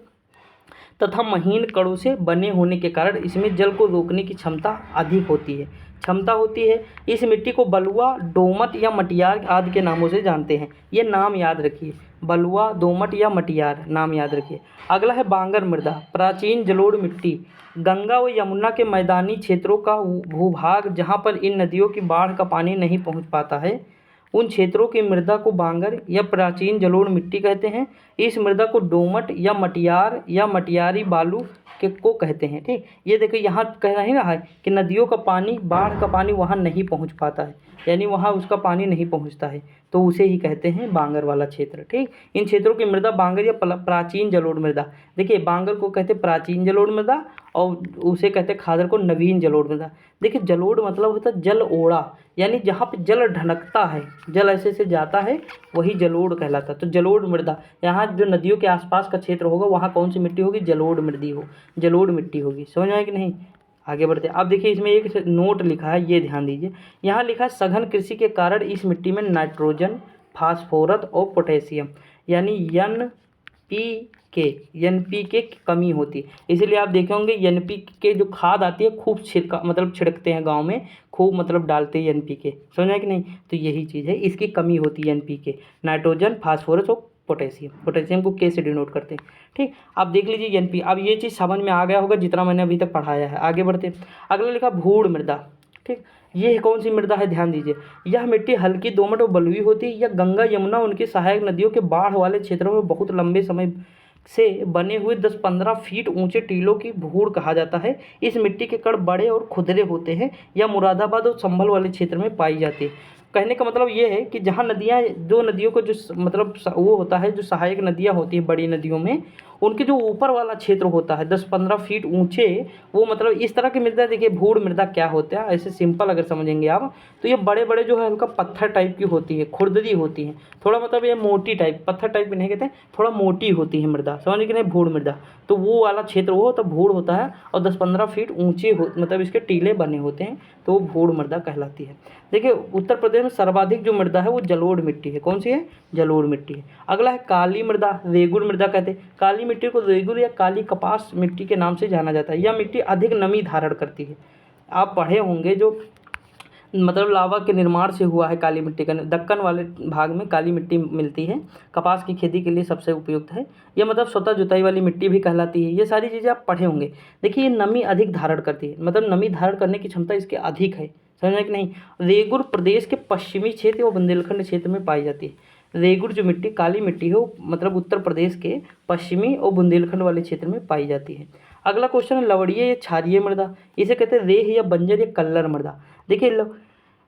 तथा महीन कणों से बने होने के कारण इसमें जल को रोकने की क्षमता अधिक होती है। क्षमता होती है। इस मिट्टी को बलुआ, दोमट या मटियार आदि के नामों से जानते हैं। ये नाम याद रखिए, बलुआ, दोमट या मटियार, नाम याद रखिए। अगला है बांगर मृदा, प्राचीन जलोढ़ मिट्टी। गंगा व यमुना के मैदानी क्षेत्रों का भूभाग जहाँ पर इन नदियों की बाढ़ का पानी नहीं पहुँच पाता है, उन क्षेत्रों की मृदा को बांगर या प्राचीन जलोढ़ मिट्टी कहते हैं। इस मृदा को दोमट या मटियार या मटियारी बालू के को कहते हैं। ठीक, ये देखिए यहाँ कह रहे रहा है कि नदियों का पानी, बाढ़ का पानी वहाँ नहीं पहुँच पाता है, यानी वहाँ उसका पानी नहीं पहुँचता है, तो उसे ही कहते हैं बांगर वाला क्षेत्र। ठीक, इन क्षेत्रों की मृदा बांगर या प्राचीन जलोढ़ मृदा। देखिए बांगर को कहते हैं प्राचीन जलोढ़ मृदा और उसे कहते हैं खादर को नवीन जलोढ़ मृदा। देखिए जलोढ़ मतलब होता है जल ओढ़ा, यानी जहाँ पे जल ढनकता है, जल ऐसे से जाता है, वही जलोढ़ कहलाता है। तो जलोढ़ मृदा, यहाँ जो नदियों के आसपास का क्षेत्र होगा वहाँ कौन सी मिट्टी होगी? जलोढ़ मिट्टी होगी। समझ में आया कि नहीं? आगे बढ़ते हैं। अब देखिए इसमें एक नोट लिखा है, ये ध्यान दीजिए। यहाँ लिखा है सघन कृषि के कारण इस मिट्टी में नाइट्रोजन, फास्फोरस और पोटेशियम यानी एनपीके की कमी होती है। इसीलिए आप देखे होंगे एनपीके जो खाद आती है खूब छिड़कते हैं गांव में, खूब डालते हैं एनपीके। समझा कि नहीं? तो यही चीज़ है, इसकी कमी होती है एनपीके, नाइट्रोजन, फास्फोरस और पोटेशियम को के से डिनोट करते हैं। ठीक, आप देख लीजिए एनपी। अब ये चीज़ समझ में आ गया होगा जितना मैंने अभी तक पढ़ाया है। आगे बढ़ते हैं। अगला लिखा भूड़ मृदा। ठीक, ये कौन सी मृदा है? ध्यान दीजिए। यह मिट्टी हल्की, दोमट और बलुई होती है। यह गंगा, यमुना उनकी सहायक नदियों के बाढ़ वाले क्षेत्रों में बहुत लंबे समय से बने हुए 10-15 फीट ऊंचे टीलों की भूड़ कहा जाता है। इस मिट्टी के कण बड़े और खुरदरे होते हैं। यह मुरादाबाद और संभल वाले क्षेत्र में पाई जाती है। कहने का मतलब ये है कि जहाँ नदियाँ, जो नदियों को जो वो होता है, जो सहायक नदियाँ होती हैं बड़ी नदियों में, उनके जो ऊपर वाला क्षेत्र होता है 10-15 फीट ऊंचे, वो इस तरह की मृदा। देखिए भूड़ मृदा क्या होता है, ऐसे सिंपल अगर समझेंगे आप तो ये बड़े बड़े जो है उनका पत्थर टाइप की होती है, खुरदरी होती है थोड़ा, ये मोटी टाइप, पत्थर टाइप की नहीं कहते, थोड़ा मोटी होती है मृदा। समझ कि नहीं? भूड़ मृदा, तो वो वाला क्षेत्र वो तो भूड़ होता है और 10-15 फीट ऊंचे इसके टीले बने होते हैं, तो वो भूड़ मृदा कहलाती है। देखिए उत्तर प्रदेश में सर्वाधिक जो मृदा है वो जलोढ़ मिट्टी है। कौन सी है? जलोढ़ मिट्टी है। अगला है काली मृदा, रेगुर मृदा कहते हैं। काली मिट्टी को रेगुर या काली कपास मिट्टी के नाम से जाना जाता है। यह मिट्टी अधिक नमी धारण करती है। आप पढ़े होंगे जो लावा के निर्माण से हुआ है काली मिट्टी का, दक्कन वाले भाग में काली मिट्टी मिलती है, कपास की खेती के लिए सबसे उपयुक्त है। यह स्वतः जुताई वाली मिट्टी भी कहलाती है। ये सारी चीज़ें आप पढ़े होंगे। देखिए ये नमी अधिक धारण करती है, नमी धारण करने की क्षमता इसकी अधिक है। समझ में कि नहीं? रेगुर प्रदेश के पश्चिमी क्षेत्र और बुंदेलखंड क्षेत्र में पाई जाती है। रेगुर जो मिट्टी, काली मिट्टी है, वो उत्तर प्रदेश के पश्चिमी और बुंदेलखंड वाले क्षेत्र में पाई जाती है। अगला क्वेश्चन है लवड़ीय या क्षारीय मृदा। इसे कहते हैं रेह या बंजर या कल्लर मृदा। देखिए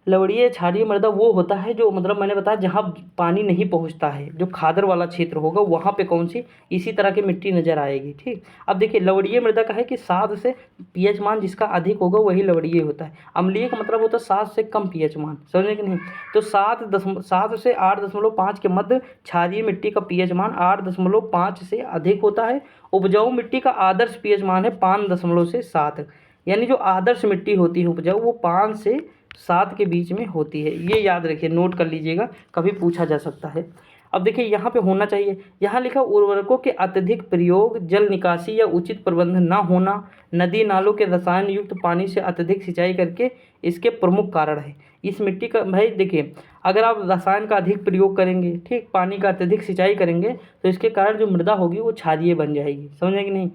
लवड़ीय क्षारीय मृदा वो होता है जो मैंने बताया जहाँ पानी नहीं पहुँचता है, जो खादर वाला क्षेत्र होगा वहाँ पे कौन सी इसी तरह की मिट्टी नज़र आएगी। ठीक, अब देखिए लवड़ीय मृदा का है कि 7 से पीएच मान जिसका अधिक होगा वही लवड़ीय होता है। अम्लीय का मतलब होता है 7 से कम पीएच मान। समझे कि नहीं? तो 7 से 8.5 के मध्य क्षारीय मिट्टी का पीएच मान 8.5 से अधिक होता है। उपजाऊ मिट्टी का आदर्श पीएच मान है 5 से 7, यानी जो आदर्श मिट्टी होती है उपजाऊ वो 5 से 7 के बीच में होती है। ये याद रखिए, नोट कर लीजिएगा, कभी पूछा जा सकता है। अब देखिए यहाँ पे होना चाहिए, यहाँ लिखा उर्वरकों के अत्यधिक प्रयोग, जल निकासी या उचित प्रबंधन न होना, नदी नालों के रसायन युक्त पानी से अत्यधिक सिंचाई करके इसके प्रमुख कारण है। इस मिट्टी का भाई देखिए, अगर आप रसायन का अधिक प्रयोग करेंगे, ठीक, पानी का अत्यधिक सिंचाई करेंगे, तो इसके कारण जो मृदा होगी वो क्षारीय बन जाएगी। समझे कि नहीं?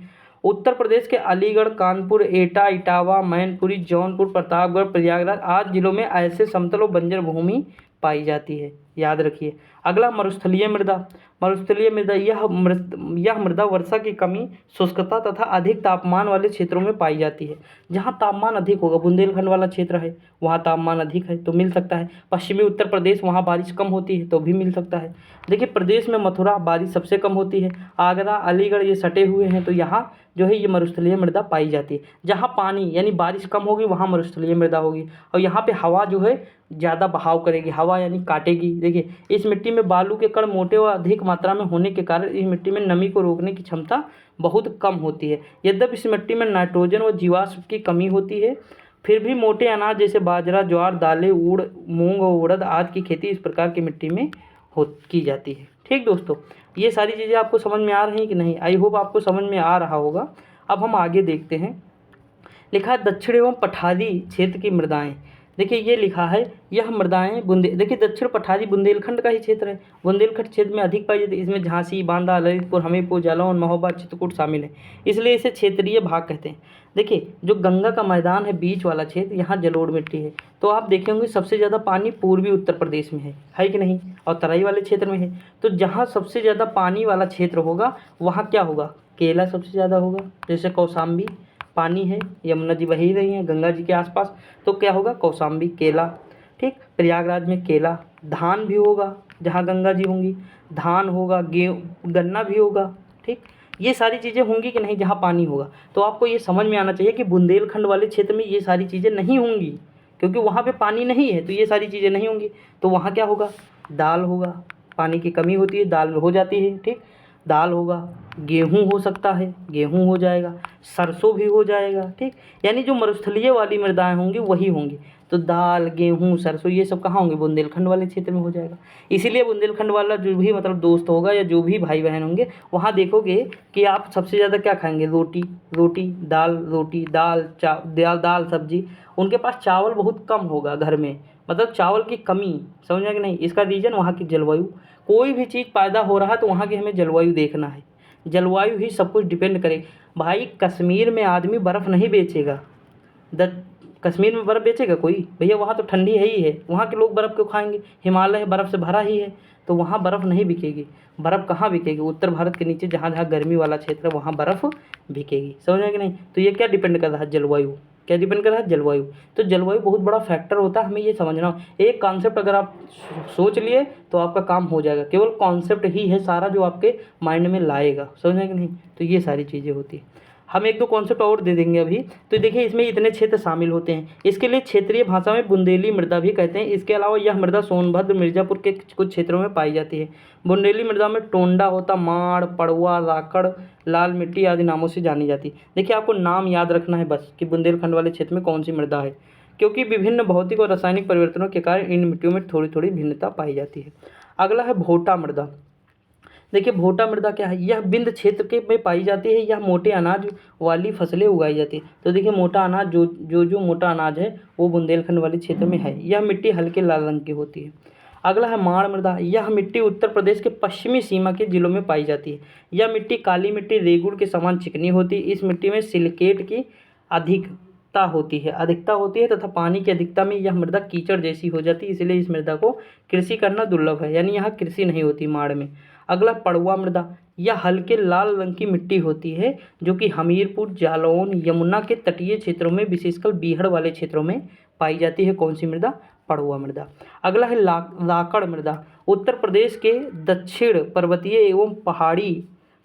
उत्तर प्रदेश के अलीगढ़, कानपुर, एटा, इटावा, मैनपुरी, जौनपुर, प्रतापगढ़, प्रयागराज आदि जिलों में ऐसे समतल और बंजर भूमि पाई जाती है। याद रखिए। अगला मरुस्थलीय मृदा। मरुस्थलीय मृदा यह मृदा वर्षा की कमी, शुष्कता तथा अधिक तापमान वाले क्षेत्रों में पाई जाती है। जहाँ तापमान अधिक होगा, बुंदेलखंड वाला क्षेत्र है वहाँ तापमान अधिक है तो मिल सकता है। पश्चिमी उत्तर प्रदेश वहाँ बारिश कम होती है तो भी मिल सकता है। देखिए प्रदेश में मथुरा बारिश सबसे कम होती है, आगरा, अलीगढ़ ये सटे हुए हैं, तो यहाँ जो है ये मरुस्थलीय मृदा पाई जाती है। जहाँ पानी यानी बारिश कम होगी वहाँ मरुस्थलीय मृदा होगी, और यहाँ पे हवा जो है ज़्यादा बहाव करेगी, हवा यानी काटेगी। देखिए इस मिट्टी में बालू के कण मोटे व अधिक मात्रा में होने के कारण इस मिट्टी में नमी को रोकने की क्षमता बहुत कम होती है। यद्यपि इस मिट्टी में नाइट्रोजन व जीवाश्म की कमी होती है, फिर भी मोटे अनाज जैसे बाजरा, ज्वार, दालें, उड़, मूंग और उड़द आदि की खेती इस प्रकार की मिट्टी में की जाती है। ठीक दोस्तों, ये सारी चीज़ें आपको समझ में आ रही हैं कि नहीं? आई होप आपको समझ में आ रहा होगा। अब हम आगे देखते हैं। लिखा है दक्षिण एवं पठारी क्षेत्र की मृदाएं। देखिए ये लिखा है यह मृदाएं देखिए दक्षिण पठारी बुंदेलखंड का ही क्षेत्र है। बुंदेलखंड क्षेत्र में अधिक पाई जाती है। इसमें झांसी, बांदा, ललितपुर, हमीरपुर, जालौन, महोबा, चित्रकूट शामिल है, इसलिए इसे क्षेत्रीय भाग कहते हैं। देखिए जो गंगा का मैदान है बीच वाला क्षेत्र, यहाँ जलोढ़ मिट्टी है। तो आप देखे होंगे सबसे ज़्यादा पानी पूर्वी उत्तर प्रदेश में है कि नहीं, और तराई वाले क्षेत्र में है। तो जहाँ सबसे ज़्यादा पानी वाला क्षेत्र होगा वहाँ क्या होगा, केला सबसे ज़्यादा होगा। जैसे कौशाम्बी पानी है, यमुना जी बही रही हैं गंगा जी के आसपास, तो क्या होगा, कौशाम्बी, केला। ठीक, प्रयागराज में केला। धान भी होगा जहाँ गंगा जी होंगी, धान होगा, गेहूँ, गन्ना भी होगा। ठीक, ये सारी चीज़ें होंगी कि नहीं जहाँ पानी होगा। तो आपको ये समझ में आना चाहिए कि बुंदेलखंड वाले क्षेत्र में ये सारी चीज़ें नहीं होंगी, क्योंकि वहाँ पे पानी नहीं है, तो ये सारी चीज़ें नहीं होंगी। तो वहाँ क्या होगा, दाल होगा, पानी की कमी होती है, दाल हो जाती है। ठीक, दाल होगा, गेहूँ हो सकता है, गेहूँ हो जाएगा, सरसों भी हो जाएगा। ठीक, यानी जो मरुस्थलीय वाली मृदाएँ होंगी वही होंगी। तो दाल, गेहूँ, सरसों ये सब कहाँ होंगे, बुंदेलखंड वाले क्षेत्र में हो जाएगा। इसीलिए बुंदेलखंड वाला जो भी मतलब दोस्त होगा या जो भी भाई बहन होंगे, वहाँ देखोगे कि आप सबसे ज़्यादा क्या खाएंगे, रोटी, रोटी, दाल, रोटी, दाल, दाल सब्जी। उनके पास चावल बहुत कम होगा घर में, मतलब चावल की कमी, समझा कि नहीं। इसका रीज़न वहाँ की जलवायु। कोई भी चीज़ पैदा हो रहा है तो वहाँ की हमें जलवायु देखना है। जलवायु ही सब कुछ डिपेंड करे। भाई कश्मीर में आदमी बर्फ़ नहीं बेचेगा, कश्मीर में बर्फ़ बेचेगा कोई, भैया वहाँ तो ठंडी है ही है, वहाँ के लोग बर्फ़ क्यों खाएंगे, हिमालय बर्फ़ से भरा ही है, तो वहाँ बर्फ़ नहीं बिकेगी। बर्फ़ कहाँ बिकेगी, उत्तर भारत के नीचे जहाँ जहाँ गर्मी वाला क्षेत्र है वहाँ बर्फ़ बिकेगी, समझ में कि नहीं। तो ये क्या डिपेंड कर रहा है, जलवायु। क्या डिपेंड कर रहा है, जलवायु। तो जलवायु बहुत बड़ा फैक्टर होता है, हमें ये समझना हो। एक कॉन्सेप्ट अगर आप सोच लिए तो आपका काम हो जाएगा। केवल कॉन्सेप्ट ही है सारा जो आपके माइंड में लाएगा, समझ कि नहीं। तो ये सारी चीज़ें होती है। हम एक दो कॉन्सेप्ट और दे देंगे अभी। तो देखिए इसमें इतने क्षेत्र शामिल होते हैं। इसके लिए क्षेत्रीय भाषा में बुंदेली मृदा भी कहते हैं। इसके अलावा यह मृदा सोनभद्र, मिर्ज़ापुर के कुछ क्षेत्रों में पाई जाती है। बुंदेली मृदा में टोंडा होता, माड़, पड़वा, राकड़, लाल मिट्टी आदि नामों से जानी जाती है। देखिए आपको नाम याद रखना है बस कि बुंदेलखंड वाले क्षेत्र में कौन सी मृदा है, क्योंकि विभिन्न भौतिक और रासायनिक परिवर्तनों के कारण इन मिट्टियों में थोड़ी थोड़ी भिन्नता पाई जाती है। अगला है भोटा मृदा। देखिए भोटा मृदा क्या है, यह बिंद क्षेत्र के में पाई जाती है। यह मोटे अनाज वाली फसलें उगाई जाती है। तो देखिए मोटा अनाज जो मोटा अनाज है वो बुंदेलखंड वाले क्षेत्र में है। यह मिट्टी हल्के लाल रंग की होती है। अगला है माड़ मृदा। यह मिट्टी उत्तर प्रदेश के पश्चिमी सीमा के जिलों में पाई जाती है। यह मिट्टी काली मिट्टी रेगुड़ के समान चिकनी होती है। इस मिट्टी में सिलिकेट की अधिकता होती है तथा पानी की अधिकता में यह मृदा कीचड़ जैसी हो जाती है, इसलिए इस मृदा को कृषि करना दुर्लभ है, यानी यहाँ कृषि नहीं होती माड़ में। अगला पड़वा मृदा। यह हल्के लाल रंग की मिट्टी होती है जो कि हमीरपुर, जालौन, यमुना के तटीय क्षेत्रों में विशेषकर बीहड़ वाले क्षेत्रों में पाई जाती है। कौन सी मृदा, पड़वा मृदा। अगला है लाकड़ मृदा। उत्तर प्रदेश के दक्षिण पर्वतीय एवं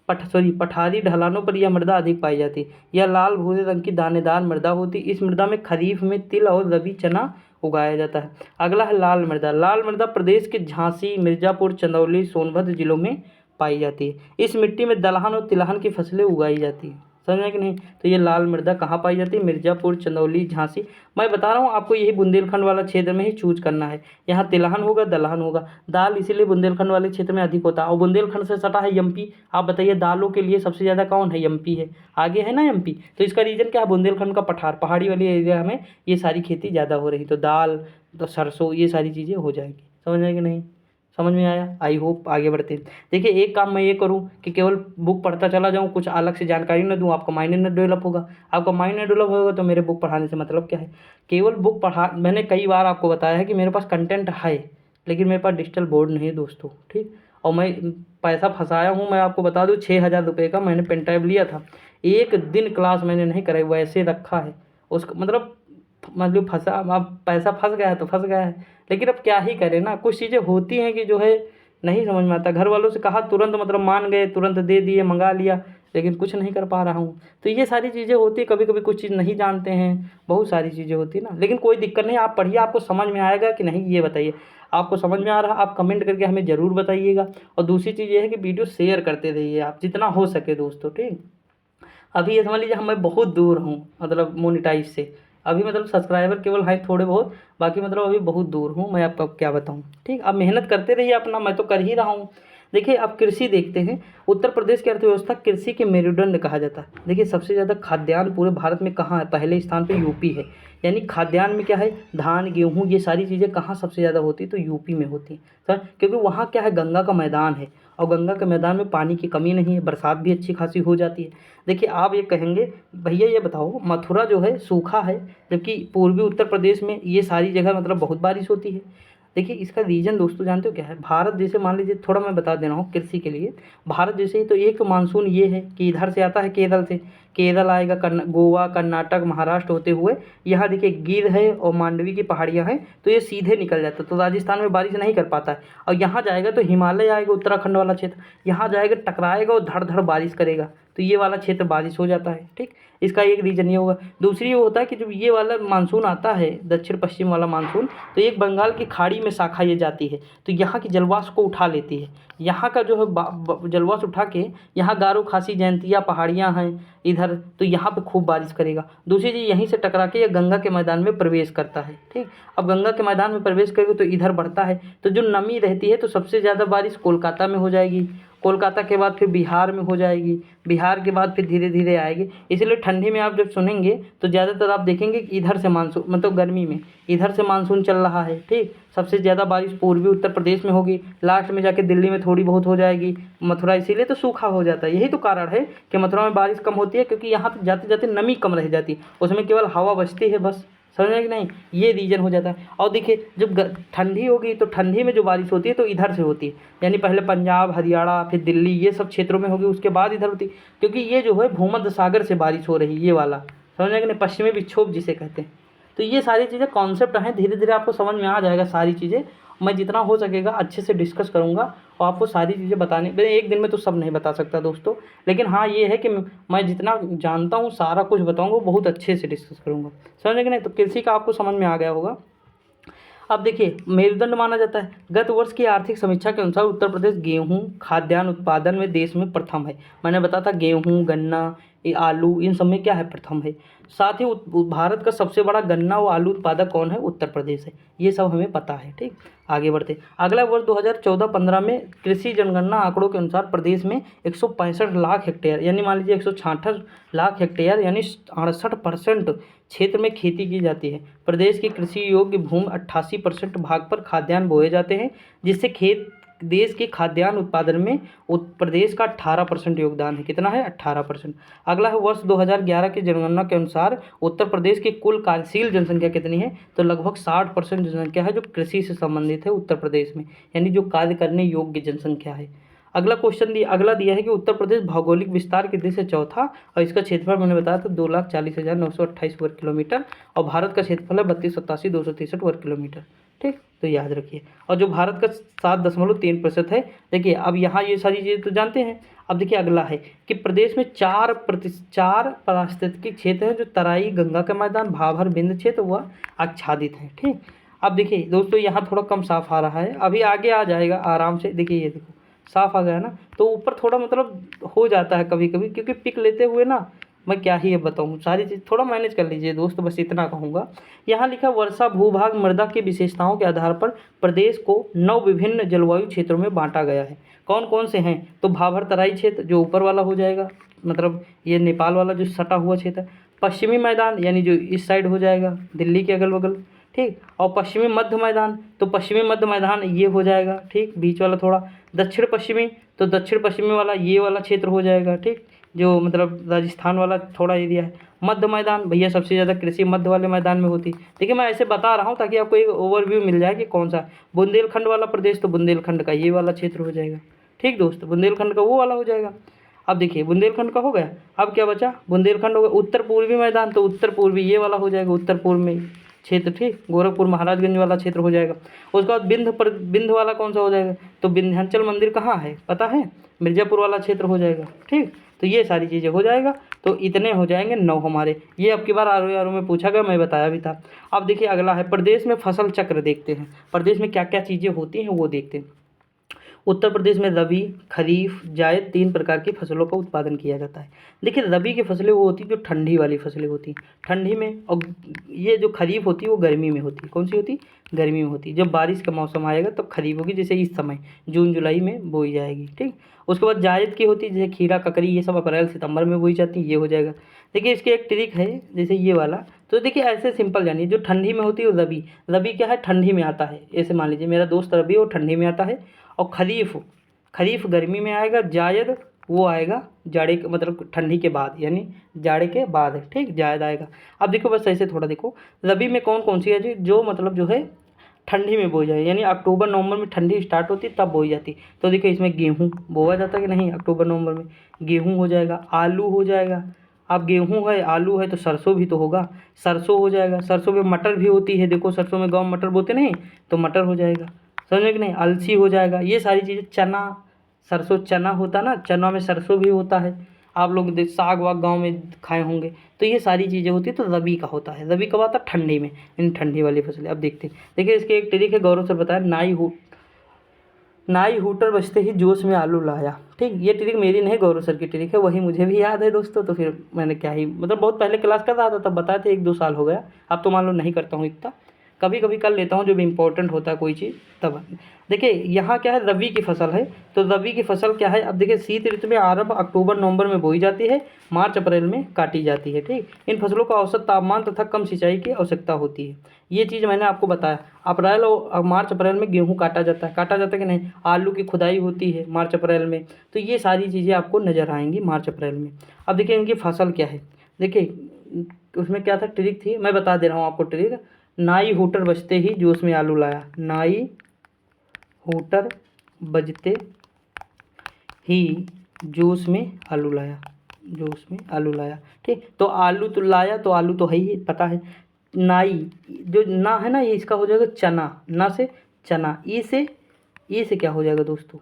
पठारी ढलानों पर यह मृदा अधिक पाई जाती है। यह लाल भूरे रंग की दानेदार मृदा होती है। इस मृदा में खरीफ में तिल और रबी चना उगाया जाता है। अगला है लाल मृदा। लाल मृदा प्रदेश के झांसी, मिर्ज़ापुर, चंदौली, सोनभद्र जिलों में पाई जाती है। इस मिट्टी में दलहन और तिलहन की फसलें उगाई जाती हैं, समझ में कि नहीं। तो ये लाल मृदा कहाँ पाई जाती है, मिर्ज़ापुर, चंदौली, झांसी। मैं बता रहा हूँ आपको यही बुंदेलखंड वाला क्षेत्र में ही चूज करना है। यहाँ तिलहन होगा, दलहन होगा। दाल इसीलिए बुंदेलखंड वाले क्षेत्र में अधिक होता है, और बुंदेलखंड से सटा है एमपी। आप बताइए दालों के लिए सबसे ज़्यादा कौन है, एमपी है, आगे है ना एमपी। तो इसका रीज़न क्या है, बुंदेलखंड का पहाड़ी वाली एरिया में ये सारी खेती ज़्यादा हो रही, तो दाल, तो सरसों, ये सारी चीज़ें हो जाएगी। समझ में कि नहीं, समझ में आया। I hope. आगे बढ़ते हैं। देखिए एक काम मैं ये करूँ कि केवल बुक पढ़ता चला जाऊँ, कुछ अलग से जानकारी न दूँ, आपका माइंड न डेवलप होगा। आपका माइंड न डेवलप होगा तो मेरे बुक पढ़ाने से मतलब क्या है। केवल बुक पढ़ा, मैंने कई बार आपको बताया है कि मेरे पास कंटेंट है, लेकिन मेरे पास डिजिटल बोर्ड नहीं है दोस्तों, ठीक। और मैं पैसा फंसाया हूँ, मैं आपको बता दूँ 6,000 रुपये का मैंने पेन ड्राइव लिया था। एक दिन क्लास मैंने नहीं कराई, वैसे रखा है उसको, मतलब फंसा, अब पैसा फंस गया है तो फंस गया है। लेकिन अब क्या ही करें ना, कुछ चीज़ें होती हैं कि जो है नहीं समझ में आता। घर वालों से कहा तुरंत मतलब मान गए, तुरंत दे दिए, मंगा लिया, लेकिन कुछ नहीं कर पा रहा हूँ। तो ये सारी चीज़ें होती है, कभी कभी कुछ चीज़ नहीं जानते हैं, बहुत सारी चीज़ें होती है ना। लेकिन कोई दिक्कत नहीं, आप पढ़िए, आपको समझ में आएगा कि नहीं ये बताइए। आपको समझ में आ रहा, आप कमेंट करके हमें ज़रूर बताइएगा। और दूसरी चीज़ ये है कि वीडियो शेयर करते रहिए आप जितना हो सके दोस्तों, ठीक। अभी ये समझ लीजिए हम मैं बहुत दूर हूँ मतलब मोनेटाइज से, अभी मतलब सब्सक्राइबर केवल हैं थोड़े बहुत, बाकी मतलब अभी बहुत दूर हूँ, मैं आपको अब क्या बताऊँ, ठीक। अब मेहनत करते रहिए अपना, मैं तो कर ही रहा हूँ। देखिए अब कृषि देखते हैं। उत्तर प्रदेश की अर्थव्यवस्था कृषि के मेरुदंड कहा जाता है। देखिए सबसे ज़्यादा खाद्यान्न पूरे भारत में कहाँ है, पहले स्थान पे यूपी है। यानी खाद्यान्न में क्या है, धान गेहूँ ये सारी चीज़ें कहाँ सबसे ज़्यादा होती है, तो यूपी में होती है सर, क्योंकि वहाँ क्या है, गंगा का मैदान है और गंगा के मैदान में पानी की कमी नहीं है, बरसात भी अच्छी खासी हो जाती है। देखिए आप ये कहेंगे भैया ये बताओ मथुरा जो है सूखा है, जबकि पूर्वी उत्तर प्रदेश में ये सारी जगह मतलब बहुत बारिश होती है। देखिए इसका रीज़न दोस्तों जानते हो क्या है, भारत जैसे मान लीजिए, थोड़ा मैं बता दे रहा हूँ कृषि के लिए। भारत जैसे ही तो एक मानसून ये है कि इधर से आता है केरल से, केरल आएगा गोवा कर्नाटक महाराष्ट्र होते हुए यहाँ देखिए गिर है और मांडवी की पहाड़ियाँ हैं, तो ये सीधे निकल जाता है, तो राजस्थान में बारिश नहीं कर पाता है। और यहाँ जाएगा तो हिमालय आएगा, उत्तराखंड वाला क्षेत्र यहाँ जाएगा, टकराएगा और धड़ धड़ बारिश करेगा, तो ये वाला क्षेत्र बारिश हो जाता है। ठीक, इसका एक रीज़न ये होगा। दूसरी ये होता है कि जब ये वाला मानसून आता है दक्षिण पश्चिम वाला मानसून, तो एक बंगाल की खाड़ी में शाखा ये जाती है, तो यहाँ की जलवाष्प को उठा लेती है। यहाँ का जो है जलवाष्प उठा के यहाँ गारो खासी जयंतिया पहाड़ियाँ हैं इधर, तो यहाँ पे खूब बारिश करेगा। दूसरी चीज़ यहीं से टकरा के ये गंगा के मैदान में प्रवेश करता है। ठीक, अब गंगा के मैदान में प्रवेश करेगा तो इधर बढ़ता है, तो जो नमी रहती है तो सबसे ज़्यादा बारिश कोलकाता में हो जाएगी, कोलकाता के बाद फिर बिहार में हो जाएगी, बिहार के बाद फिर धीरे धीरे आएगी। इसलिए ठंडी में आप जब सुनेंगे तो ज़्यादातर आप देखेंगे कि इधर से मानसून, मतलब गर्मी में इधर से मानसून चल रहा है। ठीक, सबसे ज़्यादा बारिश पूर्वी उत्तर प्रदेश में होगी, लास्ट में जाके दिल्ली में थोड़ी बहुत हो जाएगी, मथुरा, इसीलिए तो सूखा हो जाता है। यही तो कारण है कि मथुरा में बारिश कम होती है, क्योंकि यहाँ पे जाते जाते नमी कम रह जाती है, उसमें केवल हवा बचती है बस। समझ रहे कि नहीं, ये रीज़न हो जाता है। और देखिए जब ठंडी होगी तो ठंडी में जो बारिश होती है तो इधर से होती है, यानी पहले पंजाब हरियाणा फिर दिल्ली ये सब क्षेत्रों में होगी, उसके बाद इधर होती है, क्योंकि ये जो है भूमध्य सागर से बारिश हो रही है, ये वाला समझ रहे कि नहीं, पश्चिमी विक्षोभ जिसे कहते हैं। तो ये सारी चीज़ें कॉन्सेप्ट हैं, धीरे धीरे आपको समझ में आ जाएगा सारी चीज़ें। मैं जितना हो सकेगा अच्छे से डिस्कस करूँगा और आपको सारी चीज़ें बताने, मैं एक दिन में तो सब नहीं बता सकता दोस्तों, लेकिन हाँ ये है कि मैं जितना जानता हूँ सारा कुछ बताऊँगा, बहुत अच्छे से डिस्कस करूँगा। समझ कि नहीं, तो कृषि का आपको समझ में आ गया होगा। अब देखिए मेरुदंड माना जाता है। गत वर्ष की आर्थिक समीक्षा के अनुसार उत्तर प्रदेश गेहूं खाद्यान्न उत्पादन में देश में प्रथम है। मैंने बताया था गेहूं गन्ना ये आलू इन सब में क्या है, प्रथम है। साथ ही भारत का सबसे बड़ा गन्ना और आलू उत्पादक कौन है, उत्तर प्रदेश है। ये सब हमें पता है। ठीक, आगे बढ़ते। अगला वर्ष 2014-15 में कृषि जनगणना आंकड़ों के अनुसार प्रदेश में 165 लाख हेक्टेयर, यानी मान लीजिए 166 लाख हेक्टेयर यानी 68% क्षेत्र में खेती की जाती है। प्रदेश की कृषि योग्य भूमि 88% भाग पर खाद्यान्न बोए जाते हैं, जिससे देश के खाद्यान्न उत्पादन में उत्तर प्रदेश का 18% योगदान है। कितना है, 18%। अगला है वर्ष 2011 की जनगणना के अनुसार उत्तर प्रदेश की कुल कार्यशील जनसंख्या कितनी है, तो लगभग 60% जनसंख्या है जो कृषि से संबंधित है उत्तर प्रदेश में, यानी जो कार्य करने योग्य जनसंख्या है। अगला दिया है कि उत्तर प्रदेश भौगोलिक विस्तार की दृष्टि से चौथा, और इसका क्षेत्रफल मैंने बताया था 2,40,928 वर्ग किलोमीटर, और भारत का क्षेत्रफल है 32,87,263 वर्ग किलोमीटर। ठीक, तो याद रखिए। और जो भारत का 7.3% है। देखिए अब यहाँ ये सारी चीज़ें तो जानते हैं। अब देखिए अगला है कि प्रदेश में 4 पारिस्थितिक क्षेत्र हैं, जो तराई गंगा का मैदान भाभर बिंद क्षेत्र व आच्छादित हैं। ठीक, अब देखिए दोस्तों यहाँ थोड़ा कम साफ आ रहा है, अभी आगे आ जाएगा आराम से। देखिए ये देखो साफ आ गया ना, तो ऊपर थोड़ा मतलब हो जाता है कभी कभी, क्योंकि पिक लेते हुए ना मैं क्या ही अब बताऊँ, सारी चीज़ थोड़ा मैनेज कर लीजिए दोस्त, बस इतना कहूँगा। यहाँ लिखा वर्षा भूभाग मृदा की विशेषताओं के आधार पर प्रदेश को 9 विभिन्न जलवायु क्षेत्रों में बांटा गया है। कौन कौन से हैं, तो भाभर तराई क्षेत्र जो ऊपर वाला हो जाएगा, मतलब ये नेपाल वाला जो सटा हुआ क्षेत्र है। पश्चिमी मैदान यानी जो इस साइड हो जाएगा दिल्ली के अगल बगल। ठीक, और पश्चिमी मध्य मैदान, तो पश्चिमी मध्य मैदान ये हो जाएगा। ठीक, बीच वाला थोड़ा दक्षिण पश्चिमी, तो दक्षिण पश्चिमी वाला ये वाला क्षेत्र हो जाएगा। ठीक, जो मतलब राजस्थान वाला थोड़ा एरिया है। मध्य मैदान भैया सबसे ज़्यादा कृषि मध्य वाले मैदान में होती है। देखिए मैं ऐसे बता रहा हूँ ताकि आपको एक ओवरव्यू मिल जाए कि कौन सा। बुंदेलखंड वाला प्रदेश, तो बुंदेलखंड का ये वाला क्षेत्र हो जाएगा। ठीक दोस्त, बुंदेलखंड का वो वाला हो जाएगा। अब देखिए बुंदेलखंड का हो गया, अब क्या बचा, बुंदेलखंड हो गया। उत्तर पूर्वी मैदान, तो उत्तर पूर्वी ये वाला हो जाएगा, उत्तर पूर्व में क्षेत्र। ठीक, गोरखपुर महाराजगंज वाला क्षेत्र हो जाएगा। उसके बाद बिंद वाला कौन सा हो जाएगा, तो विंध्याचल मंदिर कहाँ है पता है, मिर्ज़ापुर वाला क्षेत्र हो जाएगा। ठीक, तो ये सारी चीज़ें हो जाएगा, तो इतने हो जाएंगे 9 हमारे। ये अब की बार आर में पूछा गया, मैं बताया भी था। अब देखिए अगला है प्रदेश में फसल चक्र देखते हैं, प्रदेश में क्या क्या चीज़ें होती हैं वो देखते हैं। उत्तर प्रदेश में रबी, खरीफ, जायद 3 प्रकार की फसलों का उत्पादन किया जाता है। देखिए रबी की फसलें वो होती हैं जो ठंडी वाली फसलें होती हैं, ठंडी में, और ये जो खरीफ होती है वो गर्मी में होती है। कौन सी होती है? गर्मी में होती है। जब बारिश का मौसम आएगा तब खरीफ होगी, जैसे इस समय जून जुलाई में बोई जाएगी, ठीक। उसके बाद जायद की होती है, जैसे खीरा, ककड़ी, ये सब अप्रैल सितंबर में बोई जाती है, ये हो जाएगा। देखिए इसकी एक ट्रिक है, जैसे ये वाला, तो देखिए ऐसे सिंपल जानिए, जो ठंडी में होती है वो रबी, रबी क्या है? ठंडी में आता है। ऐसे मान लीजिए मेरा दोस्त रबी वो ठंडी में आता है, और खरीफ, खरीफ गर्मी में आएगा, जायद वो आएगा जाड़े के, मतलब ठंडी के बाद, यानी जाड़े के बाद है, ठीक, जायद आएगा। अब देखो बस ऐसे थोड़ा देखो, रबी में कौन कौन सी है जो मतलब जो है ठंडी में बोई जाए, यानी अक्टूबर नवंबर में ठंडी स्टार्ट होती तब बोई जाती। तो देखिए इसमें गेहूँ बोया जाता है कि नहीं? अक्टूबर नवंबर में गेहूँ हो जाएगा, आलू हो जाएगा। अब गेहूँ है, आलू है, तो सरसों भी तो होगा, सरसों हो जाएगा। सरसों में मटर भी होती है, देखो सरसों में गाँव मटर बोते नहीं, तो मटर हो जाएगा, समझे कि नहीं? अलसी हो जाएगा, ये सारी चीज़ें। चना, सरसों चना होता ना, चना में सरसों भी होता है। आप लोग साग वाग गाँव में खाए होंगे। तो ये सारी चीज़ें होती है, तो रबी का होता है। रबी कब आता है? ठंडी में, इन ठंडी वाली फसलें। अब देखते हैं, देखिए इसके एक ट्रिक है, गौरव सर बताया, नाई हूटर बजते ही जोश में आलू लाया, ठीक। ये ट्रिक मेरी नहीं, गौरव सर की ट्रिक है, वही मुझे भी याद है दोस्तों। तो फिर मैंने क्या ही, मतलब बहुत पहले क्लास कर रहा था तब बताए थे, 1-2 साल हो गया। अब तो मान लो नहीं करता हूँ इतना, कभी कभी कर लेता हूँ जब इम्पोर्टेंट होता है कोई चीज़ तब। देखिए यहाँ क्या है, रबी की फसल है, तो रबी की फसल क्या है? अब देखिए शीत ऋतु में आरंभ अक्टूबर नवंबर में बोई जाती है, मार्च अप्रैल में काटी जाती है, ठीक। इन फसलों का औसत तापमान तथा कम सिंचाई की आवश्यकता होती है। ये चीज़ मैंने आपको बताया। अप्रैल और मार्च अप्रैल में गेहूँ काटा जाता है कि नहीं? आलू की खुदाई होती है मार्च अप्रैल में। तो ये सारी चीज़ें आपको नज़र आएंगी मार्च अप्रैल में। अब देखिए इनकी फसल क्या है, देखिए उसमें क्या था, ट्रिक थी, मैं बता दे रहा हूँ आपको ट्रिक। नाई हूटर बजते ही जोश में आलू लाया, नाई हूटर बजते ही जोश में आलू लाया, जोश में आलू लाया, ठीक। तो आलू तो लाया, तो आलू तो है ही, पता है। नाई, जो ना है ना, ये इसका हो जाएगा चना, ना से चना, ई से क्या हो जाएगा दोस्तों?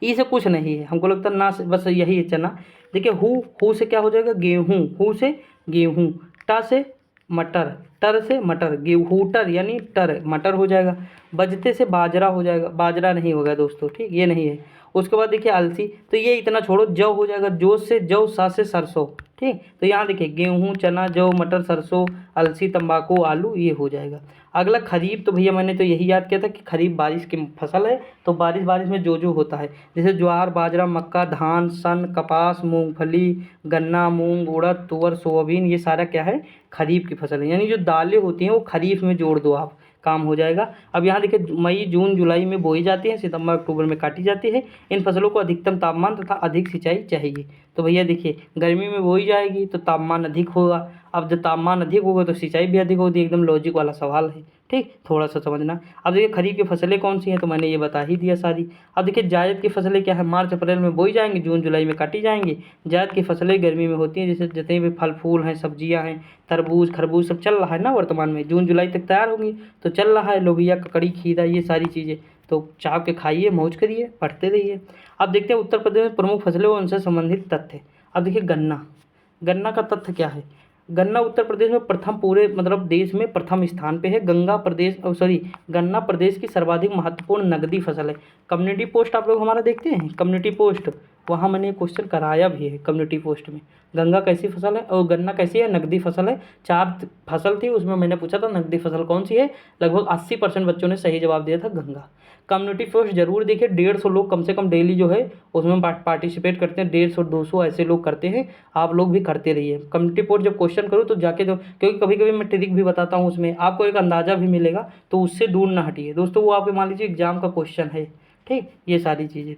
ई से कुछ नहीं है, हमको लगता है ना से बस यही है, चना। देखिए हु से क्या हो जाएगा? गेहूँ, हु से गेहूँ, टा से मटर, टर से मटर, गेहूटर यानी टर, मटर हो जाएगा। बजते से बाजरा हो जाएगा, बाजरा नहीं होगा दोस्तों, ठीक, ये नहीं है। उसके बाद देखिए अलसी, तो ये इतना छोड़ो, जौ हो जाएगा, जो से जौ, सा से सरसों, ठीक। तो यहाँ देखिए गेहूँ, चना, जौ, मटर, सरसों, अलसी, तंबाकू, आलू, ये हो जाएगा। अगला खरीफ, तो भैया मैंने तो यही याद किया था कि खरीफ बारिश की फसल है, तो बारिश बारिश में जो होता है, जैसे ज्वार, बाजरा, मक्का, धान, सन, कपास, मूंगफली, गन्ना, मूंग, उड़द, तुअर, सोयाबीन, ये सारा क्या है? खरीफ की फसल है। यानी जो दालें होती हैं वो खरीफ में जोड़ दो आप, काम हो जाएगा। अब यहाँ देखिए मई, जून, जुलाई में बोई जाती है, सितंबर, अक्टूबर में काटी जाती है। इन फसलों को अधिकतम तापमान तथा अधिक सिंचाई चाहिए। तो भैया देखिए गर्मी में बोई जाएगी तो तापमान अधिक होगा, अब जब तापमान अधिक होगा तो सिंचाई भी अधिक होगी, एकदम लॉजिक वाला सवाल है, ठीक, थोड़ा सा समझना। अब देखिए खरीफ की फसलें कौन सी हैं, तो मैंने ये बता ही दिया सारी। अब देखिए जायद की फसलें क्या है? मार्च अप्रैल में बोई जाएंगी, जून जुलाई में काटी जाएंगी। जायद की फसलें गर्मी में होती हैं, जैसे जितने भी फल फूल हैं, सब्जियां हैं, तरबूज, खरबूज, सब चल रहा है ना वर्तमान में, जून जुलाई तक तैयार होंगी, तो चल रहा है लोबिया, ककड़ी, खीरा, ये सारी चीज़ें। तो चाप के खाइए, मौज करिए, पढ़ते रहिए। अब देखते हैं उत्तर प्रदेश में प्रमुख फसलें और उनसे संबंधित तथ्य। अब देखिए गन्ना, गन्ना का तथ्य क्या है? गन्ना उत्तर प्रदेश में प्रथम, पूरे मतलब देश में प्रथम स्थान पे है। गन्ना प्रदेश की सर्वाधिक महत्वपूर्ण नगदी फसल है। कम्युनिटी पोस्ट आप लोग हमारा देखते हैं, कम्युनिटी पोस्ट, वहाँ मैंने क्वेश्चन कराया भी है कम्युनिटी पोस्ट में। गन्ना कैसी फसल है और गन्ना कैसी है? नगदी फसल है। 4 फसल थी, उसमें मैंने पूछा था नगदी फसल कौन सी है, लगभग 80% बच्चों ने सही जवाब दिया था गंगा। कम्युनिटी पोस्ट जरूर देखिए, 150 लोग कम से कम डेली जो है उसमें पार्टिसिपेट करते हैं, 150-200 ऐसे लोग करते हैं। आप लोग भी करते रहिए। कम्युनिटी पोस्ट जब क्वेश्चन करो तो जाके जो, क्योंकि कभी कभी मैं ट्रिक भी बताता हूँ, उसमें आपको एक अंदाज़ा भी मिलेगा, तो उससे दूर ना हटिए दोस्तों, वो आपके मान लीजिए एग्जाम का क्वेश्चन है, ठीक, ये सारी चीज़ें।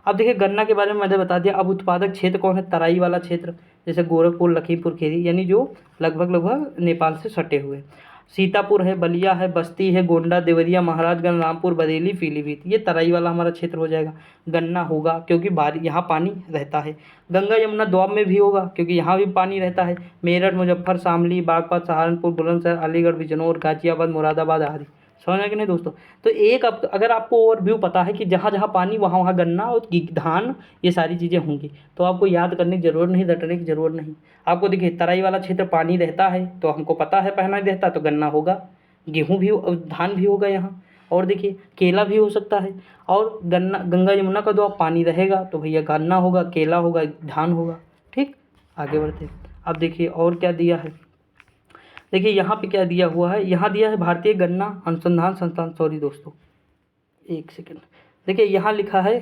अब देखिए गन्ना के बारे में मैंने बता दिया। अब उत्पादक क्षेत्र कौन है? तराई वाला क्षेत्र, जैसे गोरखपुर, लखीमपुर खीरी, यानी जो लगभग नेपाल से सटे हुए। सीतापुर है, बलिया है, बस्ती है, गोंडा, देवरिया, महाराजगंज, रामपुर, बरेली, पीलीभीत, ये तराई वाला हमारा क्षेत्र हो जाएगा। गन्ना होगा क्योंकि यहाँ पानी रहता है। गंगा यमुना द्वाब में भी होगा क्योंकि यहाँ भी पानी रहता है। मेरठ, मुजफ्फर, शामली, बागपत, सहारनपुर, बुलंदशहर, अलीगढ़, बिजनौर, गाजियाबाद, मुरादाबाद आदि। समझ कि नहीं दोस्तों? तो एक अगर आपको ओवरव्यू पता है कि जहाँ जहाँ पानी वहाँ वहाँ गन्ना और धान, ये सारी चीज़ें होंगी, तो आपको याद करने की ज़रूरत नहीं, रटने की ज़रूरत नहीं। आपको देखिए तराई वाला क्षेत्र पानी रहता है, तो हमको पता है पानी रहता तो गन्ना होगा, गेहूँ भी, धान भी होगा यहाँ। और देखिए केला भी हो सकता है, और गन्ना, गंगा यमुना का जो पानी रहेगा तो भैया गन्ना होगा, केला होगा, धान होगा। ठीक, आगे बढ़ते हैं। अब देखिए और क्या दिया है, देखिए यहाँ पे क्या दिया हुआ है, यहाँ दिया है भारतीय गन्ना अनुसंधान संस्थान, सॉरी दोस्तों एक सेकेंड, देखिए यहाँ लिखा है,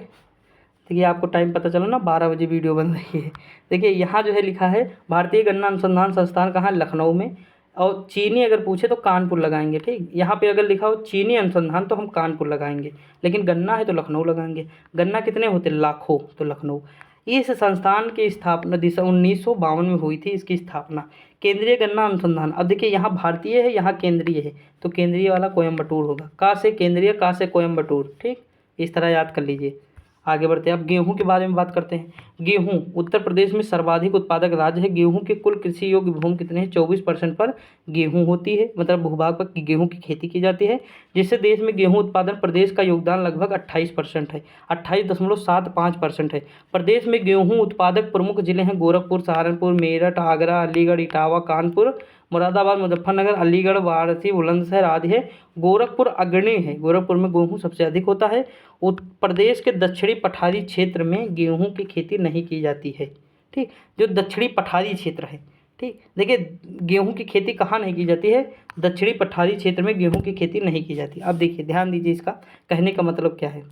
देखिए आपको टाइम पता चला ना, 12 बजे वीडियो बन रही है। देखिए यहाँ जो है लिखा है भारतीय गन्ना अनुसंधान संस्थान कहाँ, लखनऊ में, और चीनी अगर पूछे तो कानपुर लगाएंगे। ठीक, यहाँ पे अगर लिखा हो चीनी अनुसंधान तो हम कानपुर लगाएंगे, लेकिन गन्ना है तो लखनऊ लगाएंगे। गन्ना कितने होते, लाखों, तो लखनऊ। इस संस्थान की स्थापना 1952 में हुई थी, इसकी स्थापना। केंद्रीय गन्ना अनुसंधान, अब देखिए यहाँ भारतीय है, यहाँ केंद्रीय है, तो केंद्रीय वाला कोयम्बटूर होगा, का से केंद्रीय, का से कोयम्बटूर। ठीक, इस तरह याद कर लीजिए। आगे बढ़ते हैं, अब गेहूं के बारे में बात करते हैं। गेहूं उत्तर प्रदेश में सर्वाधिक उत्पादक राज्य है। गेहूं के कुल कृषि योग्य भूमि कितने हैं, 24% पर गेहूं होती है, मतलब भूभाग पर गेहूं की खेती की जाती है, जिससे देश में गेहूं उत्पादन प्रदेश का योगदान लगभग 28% है, 28.75% है। प्रदेश में गेहूं उत्पादक प्रमुख जिले हैं गोरखपुर, सहारनपुर, मेरठ, आगरा, अलीगढ़, इटावा, कानपुर, मुरादाबाद, मुजफ्फरनगर, अलीगढ़, वाराणसी, बुलंदशहर आदि है। गोरखपुर अग्रणी है, गोरखपुर में गेहूं सबसे अधिक होता है। प्रदेश के दक्षिणी पठारी क्षेत्र में गेहूं की खेती नहीं की जाती है। ठीक, जो दक्षिणी पठारी क्षेत्र है, ठीक, देखिए गेहूं की खेती कहाँ नहीं की जाती है, दक्षिणी पठारी क्षेत्र में गेहूं की खेती नहीं की जाती। अब देखिए ध्यान दीजिए, इसका कहने का मतलब क्या है।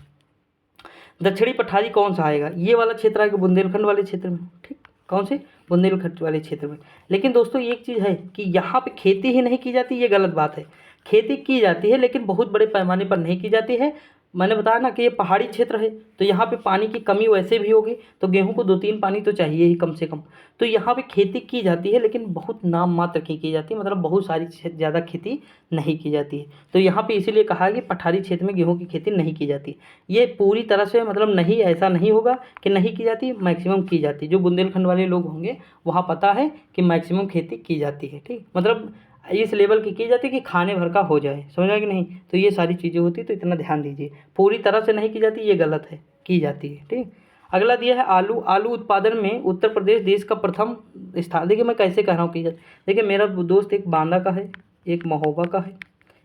दक्षिणी पठारी कौन सा आएगा, ये वाला क्षेत्र आएगा बुंदेलखंड वाले क्षेत्र में। ठीक, कौन से, बुंदेलखंड वाले क्षेत्र में। लेकिन दोस्तों एक चीज़ है कि यहाँ पे खेती ही नहीं की जाती, ये गलत बात है। खेती की जाती है लेकिन बहुत बड़े पैमाने पर नहीं की जाती है। मैंने बताया ना कि ये पहाड़ी क्षेत्र है, तो यहाँ पे पानी की कमी वैसे भी होगी, तो गेहूं को 2-3 पानी तो चाहिए ही कम से कम। तो यहाँ पे खेती की जाती है लेकिन बहुत नाम मात्र की जाती है, मतलब बहुत सारी ज़्यादा खेती नहीं की जाती है। तो यहाँ पे इसीलिए कहा कि पठारी क्षेत्र में गेहूँ की खेती नहीं की जाती। ये पूरी तरह से मतलब नहीं, ऐसा नहीं होगा कि नहीं की जाती, मैक्सिमम की जाती। जो बुंदेलखंड वाले लोग होंगे वहाँ पता है कि मैक्सिमम खेती की जाती है। ठीक, मतलब इस लेवल की जाती है कि खाने भर का हो जाए, समझा कि नहीं। तो ये सारी चीज़ें होती है, तो इतना ध्यान दीजिए। पूरी तरह से नहीं की जाती, ये गलत है, की जाती है। ठीक, अगला दिया है आलू। आलू उत्पादन में उत्तर प्रदेश देश का प्रथम स्थान। देखिए मैं कैसे कह रहा हूँ की जाती, देखिए मेरा दोस्त एक बांदा का है, एक महोबा का है,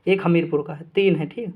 एक हमीरपुर का है, 3 है। ठीक,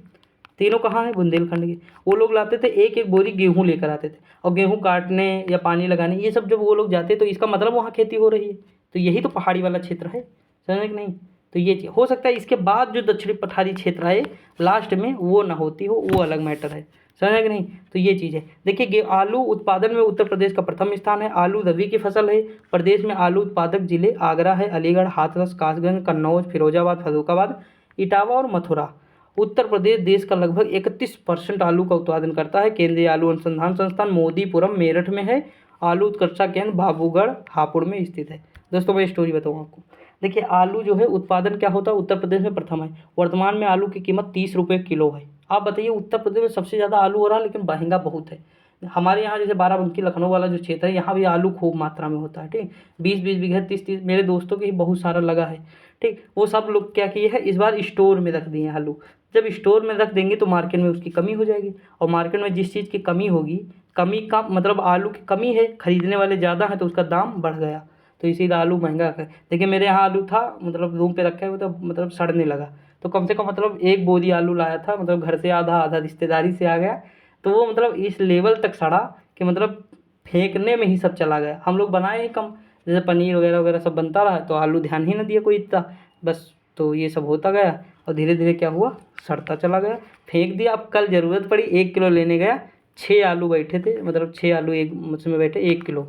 तीनों कहाँ है, बुंदेलखंड के। वो लोग लाते थे एक एक बोरी गेहूँ लेकर आते थे, और गेहूँ काटने या पानी लगाने ये सब जब वो लोग जाते तो इसका मतलब वहाँ खेती हो रही है। तो यही तो पहाड़ी वाला क्षेत्र है, समझ कि नहीं। तो ये चीज़ हो सकता है, इसके बाद जो दक्षिणी पठारी क्षेत्र है लास्ट में वो ना होती हो, वो अलग मैटर है, समझा कि नहीं। तो ये चीज़ है। देखिए आलू उत्पादन में उत्तर प्रदेश का प्रथम स्थान है। आलू रबी की फसल है। प्रदेश में आलू उत्पादक जिले आगरा है, अलीगढ़, हाथरस, कासगंज, कन्नौज, फिरोजाबाद, फर्रुखाबाद, इटावा और मथुरा। उत्तर प्रदेश देश का लगभग 31% आलू का उत्पादन करता है। केंद्रीय आलू अनुसंधान संस्थान मोदीपुरम मेरठ में है। आलू उत्कृष्टता केंद्र बाबूगढ़ हापुड़ में स्थित है। दोस्तों मैं स्टोरी बताऊँ आपको। देखिए आलू जो है उत्पादन क्या होता है, उत्तर प्रदेश में प्रथम है। वर्तमान में आलू की कीमत 30 रुपये किलो है। आप बताइए उत्तर प्रदेश में सबसे ज़्यादा आलू हो रहा है, लेकिन महंगा बहुत है। हमारे यहाँ जैसे बाराबंकी लखनऊ वाला जो क्षेत्र है, यहाँ भी आलू खूब मात्रा में होता है। ठीक, 20-20 बीघा, 30-30, मेरे दोस्तों के ही बहुत सारा लगा है। ठीक, वो सब लोग क्या किए हैं, इस बार स्टोर में रख दिए हैं आलू। जब स्टोर में रख देंगे तो मार्केट में उसकी कमी हो जाएगी, और मार्केट में जिस चीज़ की कमी होगी, कमी का मतलब आलू की कमी है, खरीदने वाले ज़्यादा हैं तो उसका दाम बढ़ गया, तो इसीलिए आलू महंगा है। देखिए मेरे यहाँ आलू था, मतलब रूम पे रखे हुए तो मतलब सड़ने लगा, तो कम से कम मतलब 1 बोरी आलू लाया था, मतलब घर से आधा आधा रिश्तेदारी से आ गया, तो वो मतलब इस लेवल तक सड़ा कि मतलब फेंकने में ही सब चला गया। हम लोग बनाए ही कम, जैसे पनीर वगैरह वगैरह सब बनता रहा, तो आलू ध्यान ही ना दिया कोई इतना, बस तो ये सब होता गया, और धीरे धीरे क्या हुआ, सड़ता चला गया, फेंक दिया। अब कल ज़रूरत पड़ी, 1 किलो लेने गया, 6 आलू बैठे थे, मतलब 6 आलू एक उसमें बैठे, 1 किलो,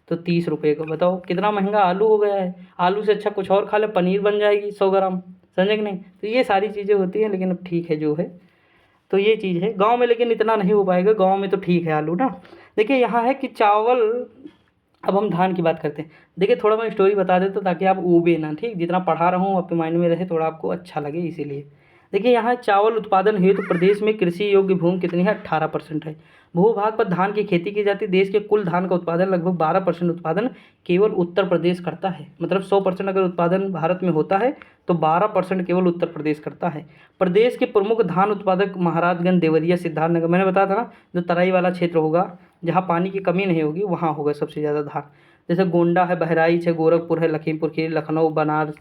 तो 30 रुपये का। बताओ कितना महंगा आलू हो गया है। आलू से अच्छा कुछ और खा ले, पनीर बन जाएगी 100 ग्राम, समझे कि नहीं। तो ये सारी चीज़ें होती हैं, लेकिन अब ठीक है जो है, तो ये चीज़ है। गांव में लेकिन इतना नहीं हो पाएगा, गांव में तो ठीक है आलू ना। देखिए यहाँ है कि चावल, अब हम धान की बात करते हैं। देखिए थोड़ा मैं स्टोरी बता देता ताकि आप ऊबे ना, ठीक, जितना पढ़ा रहा हूँ आपके माइंड में रहे, थोड़ा आपको अच्छा लगे इसीलिए। देखिए यहाँ चावल उत्पादन हेतु प्रदेश में कृषि योग्य भूमि कितनी है, 18% है। भूभाग पर धान की खेती की जाती है। देश के कुल धान का उत्पादन लगभग 12% उत्पादन केवल उत्तर प्रदेश करता है। मतलब 100% अगर उत्पादन भारत में होता है तो 12% केवल उत्तर प्रदेश करता है। प्रदेश के प्रमुख धान उत्पादक महाराजगंज, देवरिया, सिद्धार्थनगर, मैंने बताया था ना, जो तराई वाला क्षेत्र होगा जहाँ पानी की कमी नहीं होगी वहाँ होगा सबसे ज़्यादा धान। जैसे गोंडा है, बहराइच है, गोरखपुर है, लखीमपुर खीरी, लखनऊ, बनारस,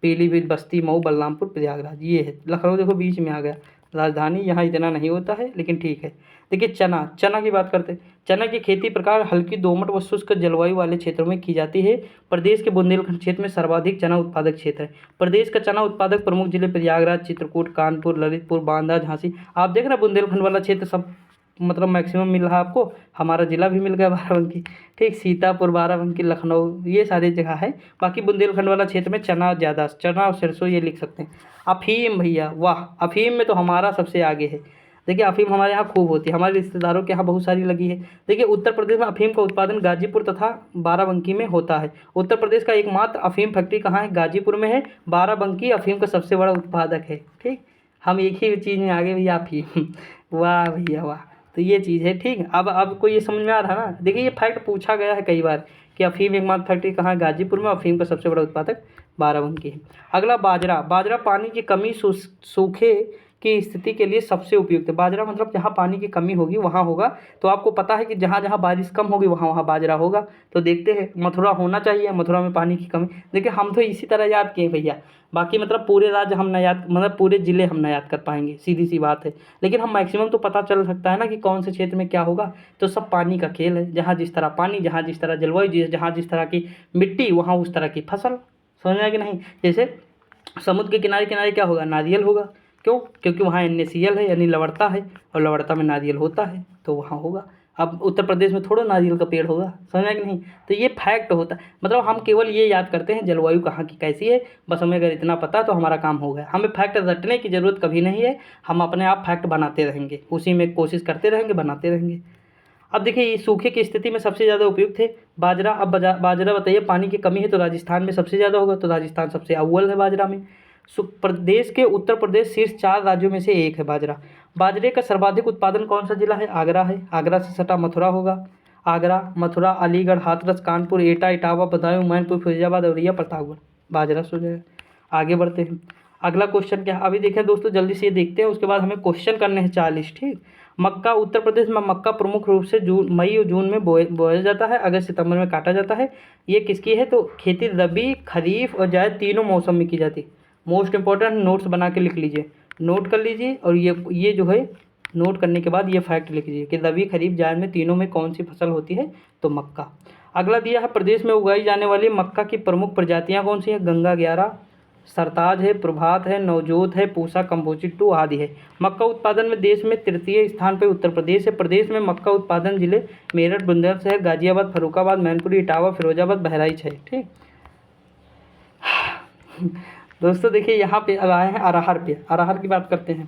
पीलीभीत, बस्ती, मऊ, बलरामपुर, प्रयागराज, ये है। लखनऊ देखो बीच में आ गया, राजधानी यहाँ इतना नहीं होता है, लेकिन ठीक है। देखिए चना, चना की बात करते हैं। चना की खेती प्रकार हल्की दोमट व शुष्क जलवायु वाले क्षेत्रों में की जाती है। प्रदेश के बुंदेलखंड क्षेत्र में सर्वाधिक चना उत्पादक क्षेत्र है। प्रदेश का चना उत्पादक प्रमुख जिले प्रयागराज, चित्रकूट, कानपुर, ललितपुर, बांदा, झांसी। आप देख रहे हैं बुंदेलखंड वाला क्षेत्र सब मतलब मैक्सिमम मिल रहा है आपको। हमारा ज़िला भी मिल गया बाराबंकी, ठीक, सीतापुर, बाराबंकी, लखनऊ, ये सारी जगह है। बाकी बुंदेलखंड वाला क्षेत्र में चना ज़्यादा, चना और सरसों ये लिख सकते हैं। अफ़ीम भैया, वाह, अफ़ीम में तो हमारा सबसे आगे है। देखिए अफ़ीम हमारे यहाँ खूब होती है, हमारे रिश्तेदारों के यहाँ बहुत सारी लगी है। देखिए उत्तर प्रदेश में अफ़ीम का उत्पादन गाजीपुर तथा बाराबंकी में होता है। उत्तर प्रदेश का एकमात्र अफ़ीम फैक्ट्री कहाँ है? गाजीपुर में है। बाराबंकी अफ़ीम का सबसे बड़ा उत्पादक है, ठीक। हम एक ही चीज़ में आगे भैया, अफ़ीम। वाह भैया वाह। तो ये चीज़ है, ठीक। अब आपको ये समझ में आ रहा है ना। देखिए ये फैक्ट पूछा गया है कई बार कि अफ़ीम एकमात्र फैक्ट्री कहाँ है? गाजीपुर में। अफ़ीम का सबसे बड़ा उत्पादक बाराबंकी है। अगला बाजरा। बाजरा पानी की कमी, सूखे की स्थिति के लिए सबसे उपयुक्त है। बाजरा मतलब जहाँ पानी की कमी होगी वहाँ होगा। तो आपको पता है कि जहाँ जहाँ बारिश कम होगी वहाँ वहाँ बाजरा होगा। तो देखते हैं, मथुरा होना चाहिए, मथुरा में पानी की कमी। देखिए हम तो इसी तरह याद किए भैया, बाकी मतलब पूरे राज्य हम ना याद, मतलब पूरे ज़िले हम ना याद कर पाएंगे, सीधी सी बात है। लेकिन हम मैक्सिमम तो पता चल सकता है ना कि कौन से क्षेत्र में क्या होगा। तो सब पानी का खेल है, जहाँ जिस तरह पानी, जहाँ जिस तरह जलवायु, जहाँ जिस तरह की मिट्टी, वहाँ उस तरह की फसल। समझ में कि नहीं? जैसे समुद्र के किनारे किनारे क्या होगा? नारियल होगा। क्यों? क्योंकि वहाँ NaCl है, यानी लवणता है, और लवणता में नारियल होता है, तो वहाँ होगा। अब उत्तर प्रदेश में थोड़ा नारियल का पेड़ होगा, समझ में कि नहीं? तो ये फैक्ट होता है। मतलब हम केवल ये याद करते हैं जलवायु कहाँ की कैसी है, बस हमें अगर इतना पता तो हमारा काम हो गया। हमें फैक्ट रटने की ज़रूरत कभी नहीं है, हम अपने आप फैक्ट बनाते रहेंगे, उसी में कोशिश करते रहेंगे, बनाते रहेंगे। अब देखिए ये सूखे की स्थिति में सबसे ज़्यादा उपयुक्त है बाजरा। अब बाजरा बताइए, पानी की कमी है तो राजस्थान में सबसे ज़्यादा होगा, तो राजस्थान सबसे अव्वल है बाजरा में। प्रदेश के उत्तर प्रदेश शीर्ष 4 राज्यों में से एक है बाजरा। बाजरे का सर्वाधिक उत्पादन कौन सा जिला है? आगरा है। आगरा से सटा मथुरा होगा। आगरा, मथुरा, अलीगढ़, हाथरस, कानपुर, एटा, इटावा, बदायूं, मैनपुर, फिरोजाबाद, औरैया, प्रतापगढ़। बाजरा सो जाएगा। आगे बढ़ते हैं। अगला क्वेश्चन क्या है? अभी देखें दोस्तों, जल्दी से ये देखते हैं, उसके बाद हमें क्वेश्चन करने हैं 40, ठीक। मक्का। उत्तर प्रदेश में मक्का प्रमुख रूप से मई और जून में बोया जाता है, अगस्त सितंबर में काटा जाता है। ये किसकी है? तो खेती रबी, खरीफ और जायद तीनों मौसम में की जाती है। मोस्ट इंपॉर्टेंट, नोट्स बना के लिख लीजिए, नोट कर लीजिए। और ये जो है नोट करने के बाद ये फैक्ट लिख लीजिए कि रबी, खरीफ, जायद में तीनों में कौन सी फसल होती है? तो मक्का। अगला दिया है, प्रदेश में उगाई जाने वाली मक्का की प्रमुख प्रजातियाँ कौन सी हैं? गंगा 11, सरताज है, प्रभात है, नवजोत है, पूसा, कंपोजिट 2 आदि है। मक्का उत्पादन में देश में तृतीय स्थान पर उत्तर प्रदेश है। प्रदेश में मक्का उत्पादन जिले मेरठ, बुलंदशहर, गाजियाबाद, फर्रुखाबाद, मैनपुरी, इटावा, फिरोजाबाद, बहराइच है, ठीक। दोस्तों देखिए यहाँ पे अब आए हैं अरहर पे। अरहर की बात करते हैं।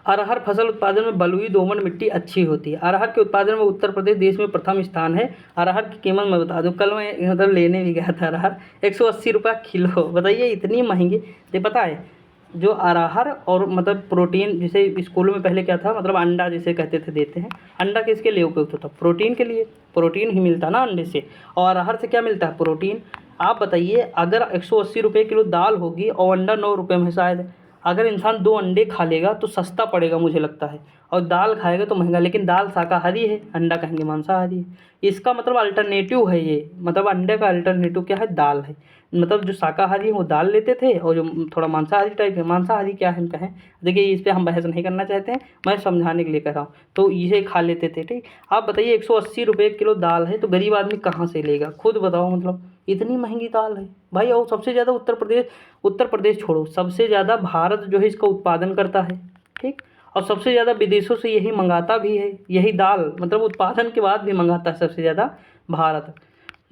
अरहर फसल उत्पादन में बलुई दोमट मिट्टी अच्छी होती है। अरहर के उत्पादन में उत्तर प्रदेश देश में प्रथम स्थान है। अरहर की कीमत मैं बता दूं, कल मैं मतलब लेने भी गया था अरहर, 180 रुपये किलो। बताइए इतनी महंगी। तो पता है जो अरहर और मतलब प्रोटीन, जैसे स्कूलों में पहले क्या था, मतलब अंडा जिसे कहते थे देते हैं, अंडा किसके लिए उपयुक्त होता? प्रोटीन के लिए। प्रोटीन ही मिलता ना अंडे से, और अरहर से क्या मिलता है? प्रोटीन। आप बताइए अगर 180 रुपये किलो दाल होगी और अंडा 9 रुपये में शायद, अगर इंसान 2 अंडे खा लेगा तो सस्ता पड़ेगा मुझे लगता है, और दाल खाएगा तो महंगा। लेकिन दाल शाकाहारी है, अंडा कहेंगे मांसाहारी है। इसका मतलब अल्टरनेटिव है ये, मतलब अंडे का अल्टरनेटिव क्या है? दाल है। मतलब जो शाकाहारी है वो दाल लेते थे, और जो थोड़ा मांसाहारी टाइप है, मांसाहारी क्या है हम कहें, देखिए इस पर हम बहस नहीं करना चाहते हैं, मैं समझाने के लिए कह रहा हूँ। तो इसे खा लेते थे, ठीक। आप बताइए 180 रुपये किलो दाल है तो गरीब आदमी कहाँ से लेगा? खुद बताओ, मतलब इतनी महंगी दाल है भाई। और सबसे ज़्यादा उत्तर प्रदेश छोड़ो, सबसे ज़्यादा भारत जो है इसका उत्पादन करता है, ठीक। और सबसे ज़्यादा विदेशों से यही मंगाता भी है, यही दाल, मतलब उत्पादन के बाद भी मंगाता है सबसे ज़्यादा भारत।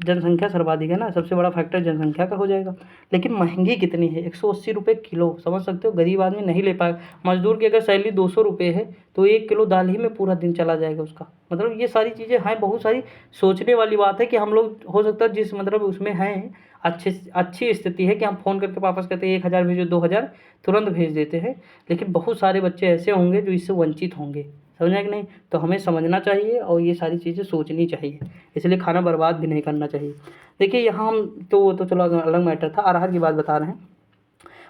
जनसंख्या सर्वाधिक है ना, सबसे बड़ा फैक्टर जनसंख्या का हो जाएगा। लेकिन महंगी कितनी है? 180 रुपये किलो, समझ सकते हो, गरीब आदमी नहीं ले पाएगा। मजदूर की अगर सैलरी 200 रुपये है तो 1 किलो दाल ही में पूरा दिन चला जाएगा उसका। मतलब ये सारी चीज़ें हैं, बहुत सारी सोचने वाली बात है कि हम लोग हो सकता है जिस मतलब उसमें हैं, अच्छी स्थिति है कि हम फ़ोन करके वापस कहते हैं 1000 भेजो, 2000 तुरंत भेज देते हैं। लेकिन बहुत सारे बच्चे ऐसे होंगे जो इससे वंचित होंगे, समझा कि नहीं? तो हमें समझना चाहिए और ये सारी चीज़ें सोचनी चाहिए, इसलिए खाना बर्बाद भी नहीं करना चाहिए। देखिए यहाँ हम तो वो तो चलो अलग मैटर था, अरहर की बात बता रहे हैं।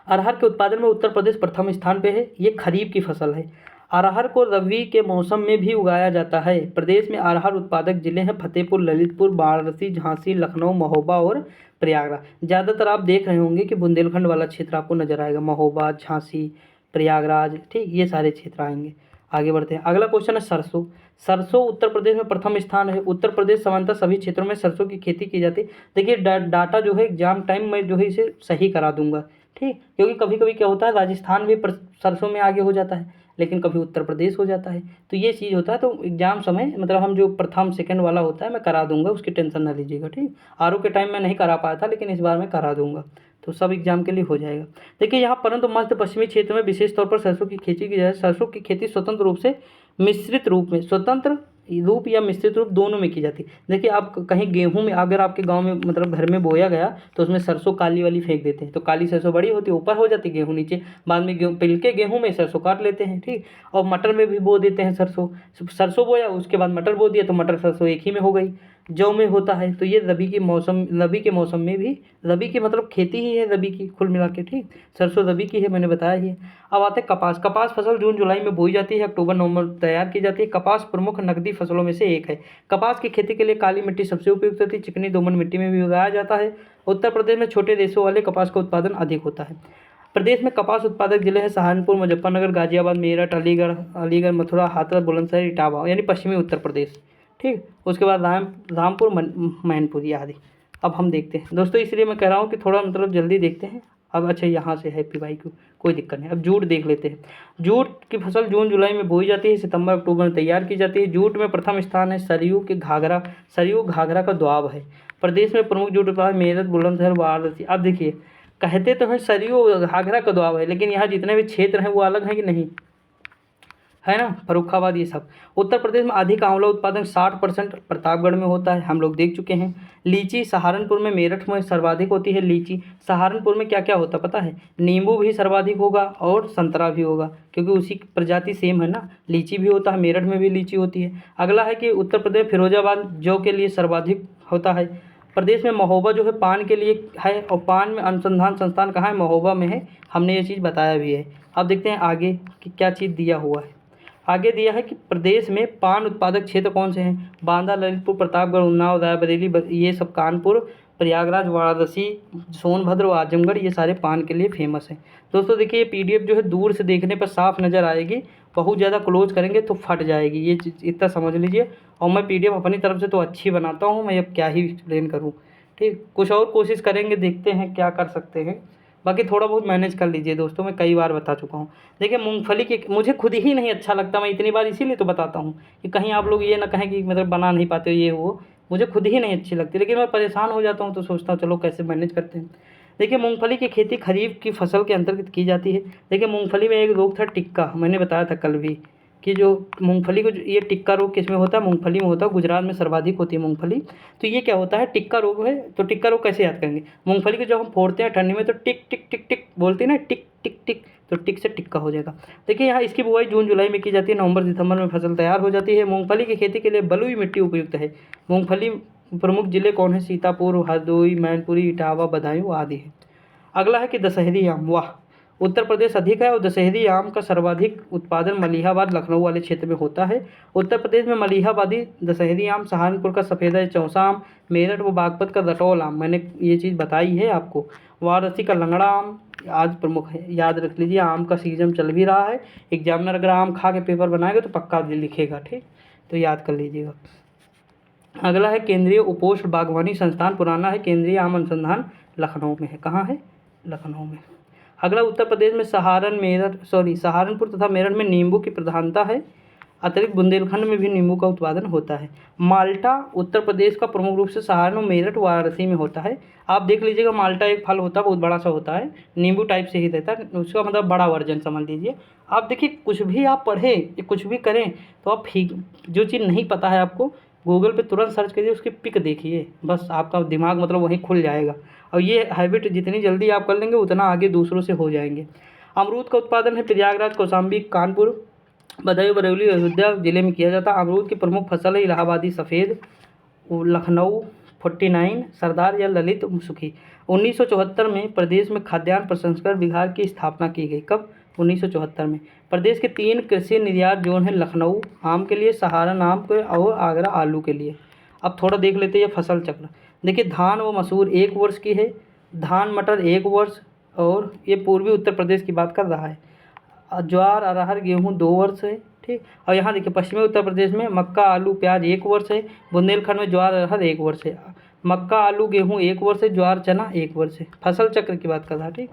अरहर के उत्पादन में उत्तर प्रदेश प्रथम स्थान पे है। ये खरीफ की फसल है। अरहर को रबी के मौसम में भी उगाया जाता है। प्रदेश में अरहर उत्पादक जिले हैं फतेहपुर, ललितपुर, वाराणसी, झांसी, लखनऊ, महोबा और प्रयागराज। ज़्यादातर आप देख रहे होंगे कि बुंदेलखंड वाला क्षेत्र आपको नजर आएगा, महोबा, झांसी, प्रयागराज, ठीक, ये सारे क्षेत्र आएंगे। आगे बढ़ते हैं। अगला क्वेश्चन है सरसों। सरसों उत्तर प्रदेश में प्रथम स्थान है। उत्तर प्रदेश सामान्यतः सभी क्षेत्रों में सरसों की खेती की जाती है। देखिए डाटा जो है एग्जाम टाइम में जो है इसे सही करा दूंगा, ठीक, क्योंकि कभी कभी क्या होता है राजस्थान भी सरसों में आगे हो जाता है, लेकिन कभी उत्तर प्रदेश हो जाता है, तो ये चीज़ होता है। तो एग्जाम समय मतलब हम जो प्रथम सेकंड वाला होता है मैं करा दूंगा, उसकी टेंशन ना लीजिएगा, ठीक। आर के टाइम में नहीं करा पाया था, लेकिन इस बार मैं करा दूंगा, तो सब एग्जाम के लिए हो जाएगा। देखिए यहाँ परंतु मध्य पश्चिमी क्षेत्र में विशेष तौर पर सरसों की खेती की जाए। सरसों की खेती स्वतंत्र रूप से मिश्रित रूप में, स्वतंत्र रूप या मिश्रित रूप दोनों में की जाती है। देखिए आप कहीं गेहूं में, अगर आपके गांव में मतलब घर में बोया गया तो उसमें सरसों काली वाली फेंक देते हैं, तो काली सरसों बड़ी होती है, ऊपर हो जाती है गेहूं नीचे, बाद में गेहूं पिल के गेहूं में सरसों काट लेते हैं, ठीक। और मटर में भी बो देते हैं सरसों, सरसों बोया उसके बाद मटर बो दिया तो मटर सरसों एक ही में हो गई। जौ में होता है, तो ये रबी के मौसम में भी, रबी की मतलब खेती ही है रबी की कुल मिला के, ठीक। सरसों रबी की है, मैंने बताया ही है। अब आते हैं कपास। कपास फसल जून जुलाई में बोई जाती है, अक्टूबर नवंबर तैयार की जाती है। कपास प्रमुख नकदी फसलों में से एक है। कपास की खेती के लिए काली मिट्टी सबसे उपयुक्त होती है, चिकनी दोमट मिट्टी में भी उगाया जाता है। उत्तर प्रदेश में छोटे देशों वाले कपास का उत्पादन अधिक होता है। प्रदेश में कपास उत्पादक जिले हैं सहारनपुर, मुजफ्फरनगर, गाजियाबाद, मेरठ, अलीगढ़, मथुरा, हाथरस, बुलंदशहर, इटावा, यानी पश्चिमी उत्तर प्रदेश, ठीक। उसके बाद रामपुर, मैनपुरी आदि। अब हम देखते हैं दोस्तों, इसलिए मैं कह रहा हूँ कि थोड़ा मतलब जल्दी देखते हैं। अब अच्छा यहाँ से है भाई को कोई दिक्कत नहीं। अब जूट देख लेते हैं। जूट की फसल जून जुलाई में बोई जाती है, सितंबर अक्टूबर में तैयार की जाती है। जूट में प्रथम स्थान है सरयू घाघरा का दोआब है। प्रदेश में प्रमुख जूट उत्पादक मेरठ, बुलंदशहर, वाराणसी। अब देखिए कहते तो हैं सरयू घाघरा का दोआब है, लेकिन यहाँ जितने भी क्षेत्र हैं वो अलग हैं कि नहीं, है ना, फर्रुखाबाद ये सब। उत्तर प्रदेश में अधिक आंवला उत्पादन 60% प्रतापगढ़ में होता है, हम लोग देख चुके हैं। लीची सहारनपुर में, मेरठ में सर्वाधिक होती है लीची। सहारनपुर में क्या क्या होता है पता है, नींबू भी सर्वाधिक होगा और संतरा भी होगा, क्योंकि उसी की प्रजाति सेम है ना। लीची भी होता है, मेरठ में भी लीची होती है। अगला है कि उत्तर प्रदेश फिरोजाबाद जौ के लिए सर्वाधिक होता है। प्रदेश में महोबा जो है पान के लिए है, और पान में अनुसंधान संस्थान कहाँ है, महोबा में है, हमने ये चीज़ बताया भी है। अब देखते हैं आगे कि क्या चीज़ दिया हुआ है। आगे दिया है कि प्रदेश में पान उत्पादक क्षेत्र कौन से हैं। बांदा, ललितपुर, प्रतापगढ़, उन्नाव, रायबरेली, ये सब, कानपुर, प्रयागराज, वाराणसी, सोनभद्र और आजमगढ़, ये सारे पान के लिए फेमस हैं। दोस्तों देखिए ये पीडीएफ जो है दूर से देखने पर साफ नज़र आएगी, बहुत ज़्यादा क्लोज करेंगे तो फट जाएगी, ये चीज़ इतना समझ लीजिए। और मैं पीडीएफ अपनी तरफ से तो अच्छी बनाता हूँ, मैं अब क्या ही एक्सप्लेन करूँ, ठीक। कुछ और कोशिश करेंगे, देखते हैं क्या कर सकते हैं, बाकी थोड़ा बहुत मैनेज कर लीजिए दोस्तों, मैं कई बार बता चुका हूँ। देखिए मूंगफली की मुझे खुद ही नहीं अच्छा लगता, मैं इतनी बार इसीलिए तो बताता हूँ कि कहीं आप लोग ये ना कहें कि मतलब बना नहीं पाते हो ये वो, मुझे खुद ही नहीं अच्छी लगती, लेकिन मैं परेशान हो जाता हूँ तो सोचता हूँ चलो कैसे मैनेज करते हैं। देखिए मूंगफली की खेती खरीफ की फसल के अंतर्गत की जाती है। देखिए मूंगफली में एक रोग था टिक्का, मैंने बताया था कल भी कि जो मूंगफली को ये टिक्का रोग किस में होता है, मूंगफली में होता है। गुजरात में सर्वाधिक होती है मूंगफली। तो ये क्या होता है, टिक्का रोग है। तो टिक्का रोग कैसे याद करेंगे, मूंगफली को जब हम फोड़ते हैं ठंडी में तो टिक टिक टिक टिक बोलते हैं ना, टिक टिक टिक, तो टिक से टिक्का हो जाएगा। देखिए यहाँ इसकी बुआई जून जुलाई में की जाती है, नवंबर दिसंबर में फसल तैयार हो जाती है। मूंगफली की खेती के लिए बलुई मिट्टी उपयुक्त है। मूंगफली प्रमुख जिले कौन है, सीतापुर, हरदोई, मैनपुरी, इटावा, बदायूं आदि है। अगला है कि दशहरी आम, वाह, उत्तर प्रदेश अधिक है और दशहरी आम का सर्वाधिक उत्पादन मलिहाबाद, लखनऊ वाले क्षेत्र में होता है। उत्तर प्रदेश में मलिहाबादी दशहरी आम, सहारनपुर का सफ़ेदा चौसा आम, मेरठ व बागपत का रटौल आम, मैंने ये चीज़ बताई है आपको। वाराणसी का लंगड़ा आम आज प्रमुख है, याद रख लीजिए, आम का सीजन चल भी रहा है। एग्जामिनर अगर आम खा के पेपर बनाएगा तो पक्का लिखेगा, ठीक, तो याद कर लीजिएगा। अगला है केंद्रीय उपोष्ण बागवानी संस्थान, पुराना है केंद्रीय आम अनुसंधान, लखनऊ में है। कहाँ है, लखनऊ में। अगला उत्तर प्रदेश में सहारनपुर तथा मेरठ में नींबू की प्रधानता है। अतिरिक्त बुंदेलखंड में भी नींबू का उत्पादन होता है। माल्टा उत्तर प्रदेश का प्रमुख रूप से सहारनपुर, मेरठ, वाराणसी में होता है। आप देख लीजिएगा, माल्टा एक फल होता है, बहुत बड़ा सा होता है, नींबू टाइप से ही रहता है, उसका मतलब बड़ा वर्जन समझ लीजिए। आप देखिए कुछ भी आप पढ़ें या कुछ भी करें तो आप जो चीज़ नहीं पता है आपको गूगल पे तुरंत सर्च करिए, उसकी पिक देखिए, बस आपका दिमाग मतलब वहीं खुल जाएगा। और ये हैबिट जितनी जल्दी आप कर लेंगे उतना आगे दूसरों से हो जाएंगे। अमरूद का उत्पादन है प्रयागराज, कौशाम्बी, कानपुर, बदायूं, बरेली, अयोध्या जिले में किया जाता है। अमरूद की प्रमुख फसल है इलाहाबादी सफ़ेद, लखनऊ 49, सरदार या ललित सुखी। 1974 में प्रदेश में खाद्यान्न प्रसंस्करण विभाग की स्थापना की गई। कब, 1974 में। प्रदेश के 3 कृषि निर्यात जोन है, लखनऊ आम के लिए, सहारन आम के और आगरा आलू के लिए। अब थोड़ा देख लेते हैं फसल चक्र। देखिए धान व मसूर 1 वर्ष की है, धान मटर 1 वर्ष, और ये पूर्वी उत्तर प्रदेश की बात कर रहा है। ज्वार अरहर गेहूँ 2 वर्ष है, ठीक। और यहाँ देखिए पश्चिमी उत्तर प्रदेश में मक्का आलू प्याज 1 वर्ष है, बुंदेलखंड में ज्वार अरहर 1 वर्ष है, मक्का आलू गेहूँ 1 वर्ष है, ज्वार चना 1 वर्ष है। फसल चक्र की बात कर रहा, ठीक।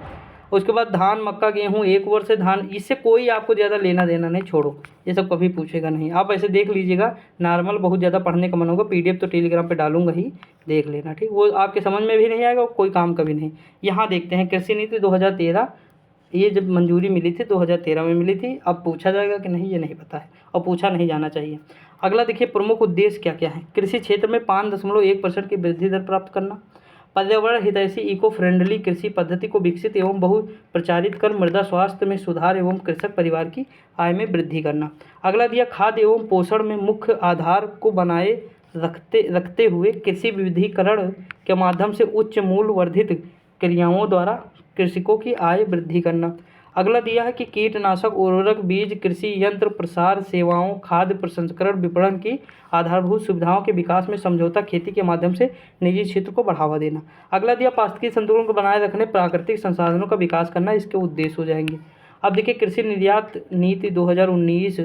उसके बाद धान मक्का गेहूँ 1 वर्ष है, धान, इससे कोई आपको ज़्यादा लेना देना नहीं, छोड़ो, ये सब कभी पूछेगा नहीं। आप ऐसे देख लीजिएगा, नॉर्मल बहुत ज़्यादा पढ़ने का मन होगा, PDF तो टेलीग्राम पे डालूंगा ही, देख लेना, ठीक। वो आपके समझ में भी नहीं आएगा, कोई काम का भी नहीं। यहाँ देखते हैं कृषि नीति 2013, ये जब मंजूरी मिली थी 2013 में मिली थी। अब पूछा जाएगा कि नहीं, ये नहीं पता है और पूछा नहीं जाना चाहिए। अगला देखिए प्रमुख उद्देश्य क्या क्या है। कृषि क्षेत्र में 5.1% की वृद्धि दर प्राप्त करना, पर्यावरण हितैषी इको फ्रेंडली कृषि पद्धति को विकसित एवं बहु प्रचारित कर मृदा स्वास्थ्य में सुधार एवं कृषक परिवार की आय में वृद्धि करना। अगला दिया खाद्य एवं पोषण में मुख्य आधार को बनाए रखते हुए कृषि विविधीकरण के माध्यम से उच्च मूल्य वर्धित क्रियाओं द्वारा कृषकों की आय वृद्धि करना। अगला दिया है कि कीटनाशक उर्वरक बीज कृषि यंत्र प्रसार सेवाओं खाद्य प्रसंस्करण विपणन की आधारभूत सुविधाओं के विकास में समझौता खेती के माध्यम से निजी क्षेत्र को बढ़ावा देना। अगला दिया पारिस्थितिक संतुलन को बनाए रखने प्राकृतिक संसाधनों का विकास करना, इसके उद्देश्य हो जाएंगे। अब देखिए कृषि निर्यात नीति 2019,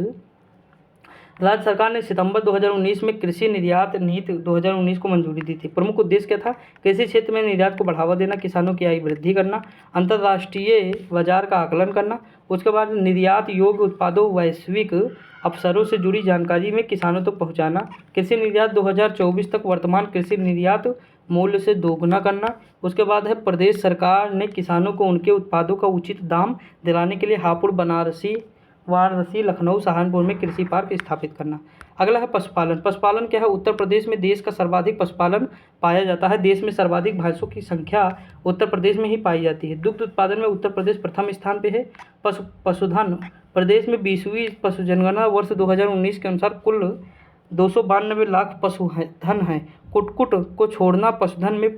राज्य सरकार ने सितंबर 2019 में कृषि निर्यात नीति 2019 को मंजूरी दी थी। प्रमुख उद्देश्य क्या था? कृषि क्षेत्र में निर्यात को बढ़ावा देना, किसानों की आय वृद्धि करना, अंतर्राष्ट्रीय बाजार का आकलन करना, उसके बाद निर्यात योग्य उत्पादों वैश्विक अवसरों से जुड़ी जानकारी में किसानों तक पहुंचाना, कृषि निर्यात 2024 तक वर्तमान कृषि निर्यात मूल्य से दोगुना करना। उसके बाद है प्रदेश सरकार ने किसानों को उनके उत्पादों का उचित दाम दिलाने के लिए हापुड़ वाराणसी लखनऊ सहारनपुर में कृषि पार्क स्थापित करना। अगला है पशुपालन। पशुपालन क्या है? उत्तर प्रदेश में देश का सर्वाधिक पशुपालन पाया जाता है। देश में सर्वाधिक भैंसों की संख्या उत्तर प्रदेश में ही पाई जाती है। दुग्ध उत्पादन में उत्तर प्रदेश प्रथम स्थान पे है। पशुधन प्रदेश में 20वीं पशु जनगणना वर्ष 2019 के अनुसार कुल 292 लाख पशुधन है। कुक्कुट को छोड़ना पशुधन में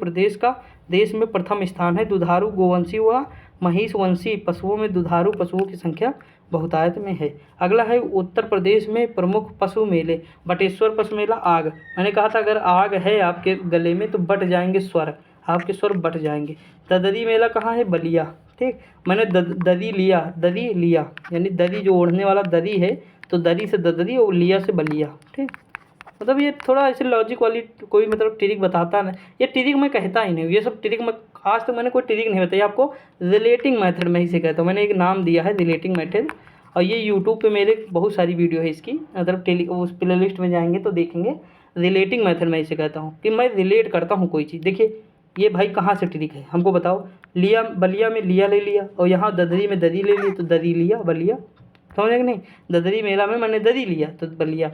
देश में प्रथम स्थान है। दुधारू गोवंशी व महिषवंशी पशुओं में दुधारू पशुओं की संख्या बहुतायत में है। अगला है उत्तर प्रदेश में प्रमुख पशु मेले। बटेश्वर पशु मेला आग। मैंने कहा था अगर आग है आपके गले में तो बट जाएंगे स्वर, आपके स्वर बट जाएंगे। ददरी मेला कहाँ है? बलिया, ठीक। मैंने दरी लिया यानी दरी जो ओढ़ने वाला दरी है, तो दरी से ददरी और लिया से बलिया, ठीक। मतलब ये थोड़ा ऐसे लॉजिक वाली कोई मतलब ट्रिक बताता नहीं, ये ट्रिक मैं कहता ही नहीं, ये सब ट्रिक मैं आज तक मैंने कोई ट्रिक नहीं बताई आपको। रिलेटिंग मेथड में ही से कहता हूँ, मैंने एक नाम दिया है रिलेटिंग मेथड, और ये यूट्यूब पे मेरे बहुत सारी वीडियो है इसकी, मतलब उस प्ले लिस्ट में जाएंगे तो देखेंगे। रिलेटिंग मेथड में इसे कहता हूँ कि मैं रिलेट करता हूँ कोई चीज़। देखिए ये भाई कहाँ से ट्रिक है हमको बताओ। लिया बलिया में लिया ले लिया, और यहाँ ददरी में दरी ले ली, तो दरी लिया बलिया, समझे कि नहीं। ददरी मेला में मैंने दरी लिया तो बलिया।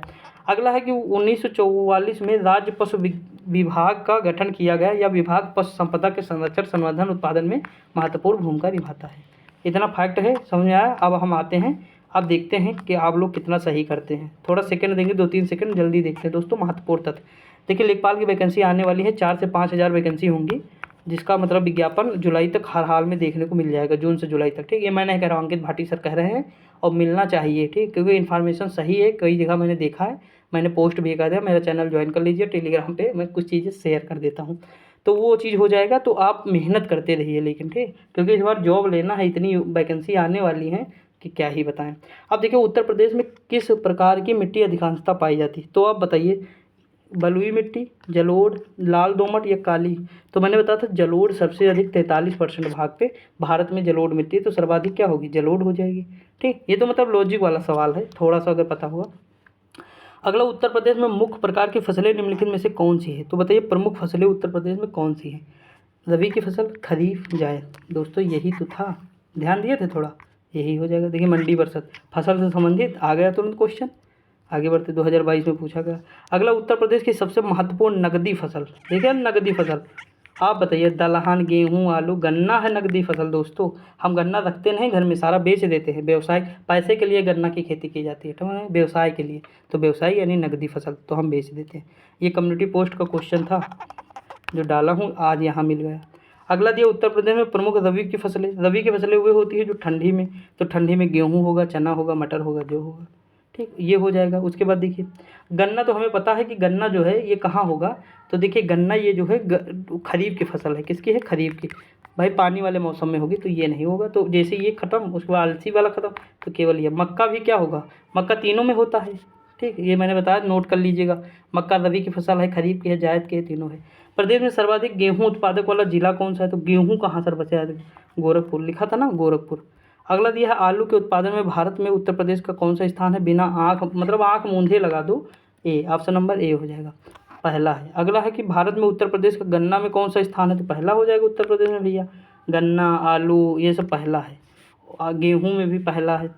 अगला है कि 1944 में राज्य पशु विभाग का गठन किया गया। यह विभाग पशु संपदा के संरक्षण संवर्धन उत्पादन में महत्वपूर्ण भूमिका निभाता है। इतना फैक्ट है, समझ में आया। अब हम आते हैं, अब देखते हैं कि आप लोग कितना सही करते हैं। थोड़ा सेकंड देंगे, 2-3 सेकंड, जल्दी देखते हैं दोस्तों महत्वपूर्ण तत्व। देखिए लेखपाल की वैकेंसी आने वाली है, 4 से 5 हज़ार वैकेंसी होंगी, जिसका मतलब विज्ञापन जुलाई तक हर हाल में देखने को मिल जाएगा, जून से जुलाई तक, ठीक। ये मैं नहीं कह रहा हूँ, अंकित भाटी सर कह रहे हैं, और मिलना चाहिए, ठीक, क्योंकि इन्फॉर्मेशन सही है। कई जगह मैंने देखा है, मैंने पोस्ट भी कर दिया। मेरा चैनल ज्वाइन कर लीजिए, टेलीग्राम पे मैं कुछ चीज़ें शेयर कर देता हूँ, तो वो चीज़ हो जाएगा। तो आप मेहनत करते रहिए लेकिन, ठीक, क्योंकि इस बार जॉब लेना है, इतनी वैकेंसी आने वाली है कि क्या ही बताएं। अब देखिए उत्तर प्रदेश में किस प्रकार की मिट्टी अधिकांशता पाई जाती है, तो आप बताइए। बलुई मिट्टी, जलोढ़, लाल दोमट या काली। तो मैंने बताया था जलोढ़ सबसे अधिक 43% भाग पे भारत में जलोढ़ मिट्टी है, तो सर्वाधिक क्या होगी? जलोढ़ हो जाएगी, ठीक। ये तो मतलब लॉजिक वाला सवाल है, थोड़ा सा अगर पता हुआ। अगला, उत्तर प्रदेश में मुख्य प्रकार की फसलें निम्नलिखित में से कौन सी है? तो बताइए प्रमुख फसलें उत्तर प्रदेश में कौन सी हैं? रबी की फसल, खरीफ, जायद। दोस्तों यही तो था, ध्यान दिए थे थोड़ा, यही हो जाएगा। देखिए मंडी बरसात फसल से संबंधित आ गया तुरंत क्वेश्चन। आगे बढ़ते 2022 में पूछा गया। अगला, उत्तर प्रदेश की सबसे महत्वपूर्ण नकदी फसल। देखिए नकदी फसल, आप बताइए। दलहन, गेहूँ, आलू, गन्ना है नकदी फसल दोस्तों। हम गन्ना रखते नहीं घर में, सारा बेच देते हैं। व्यवसाय पैसे के लिए गन्ना की खेती की जाती है, तो व्यवसाय के लिए, तो व्यवसाय यानी नकदी फसल, तो हम बेच देते हैं। ये कम्युनिटी पोस्ट का क्वेश्चन था जो डाला हूँ, आज यहाँ मिल गया। अगला दिया उत्तर प्रदेश में प्रमुख रबी की फसलें। रबी की फसलें वो होती है जो ठंडी में, तो ठंडी में गेहूँ होगा, चना होगा, मटर होगा, जो होगा, ठीक, ये हो जाएगा। उसके बाद देखिए गन्ना, तो हमें पता है कि गन्ना जो है ये कहाँ होगा, तो देखिए गन्ना ये जो है खरीफ की फसल है। किसकी है? खरीफ की। भाई पानी वाले मौसम में होगी तो ये नहीं होगा। तो जैसे ये खत्म, उसके बाद अलसी वाला खत्म, तो केवल ये। मक्का भी क्या होगा? मक्का तीनों में होता है। ठीक, ये मैंने बताया, नोट कर लीजिएगा। मक्का रबी की फसल है, खरीफ की है, जायद की है, तीनों है। प्रदेश में सर्वाधिक गेहूं उत्पादक वाला जिला कौन सा है? तो गेहूं कहाँ सर बचा है? गोरखपुर, लिखा था ना, गोरखपुर। अगला दिया है आलू के उत्पादन में भारत में उत्तर प्रदेश का कौन सा स्थान है? बिना आँख, मतलब आँख मूंधे लगा दो, ए। ऑप्शन नंबर ए हो जाएगा, पहला है। अगला है कि भारत में उत्तर प्रदेश का गन्ना में कौन सा स्थान है? तो पहला हो जाएगा उत्तर प्रदेश में भैया। गन्ना, आलू, ये सब पहला है। गेहूँ में भी पहला है।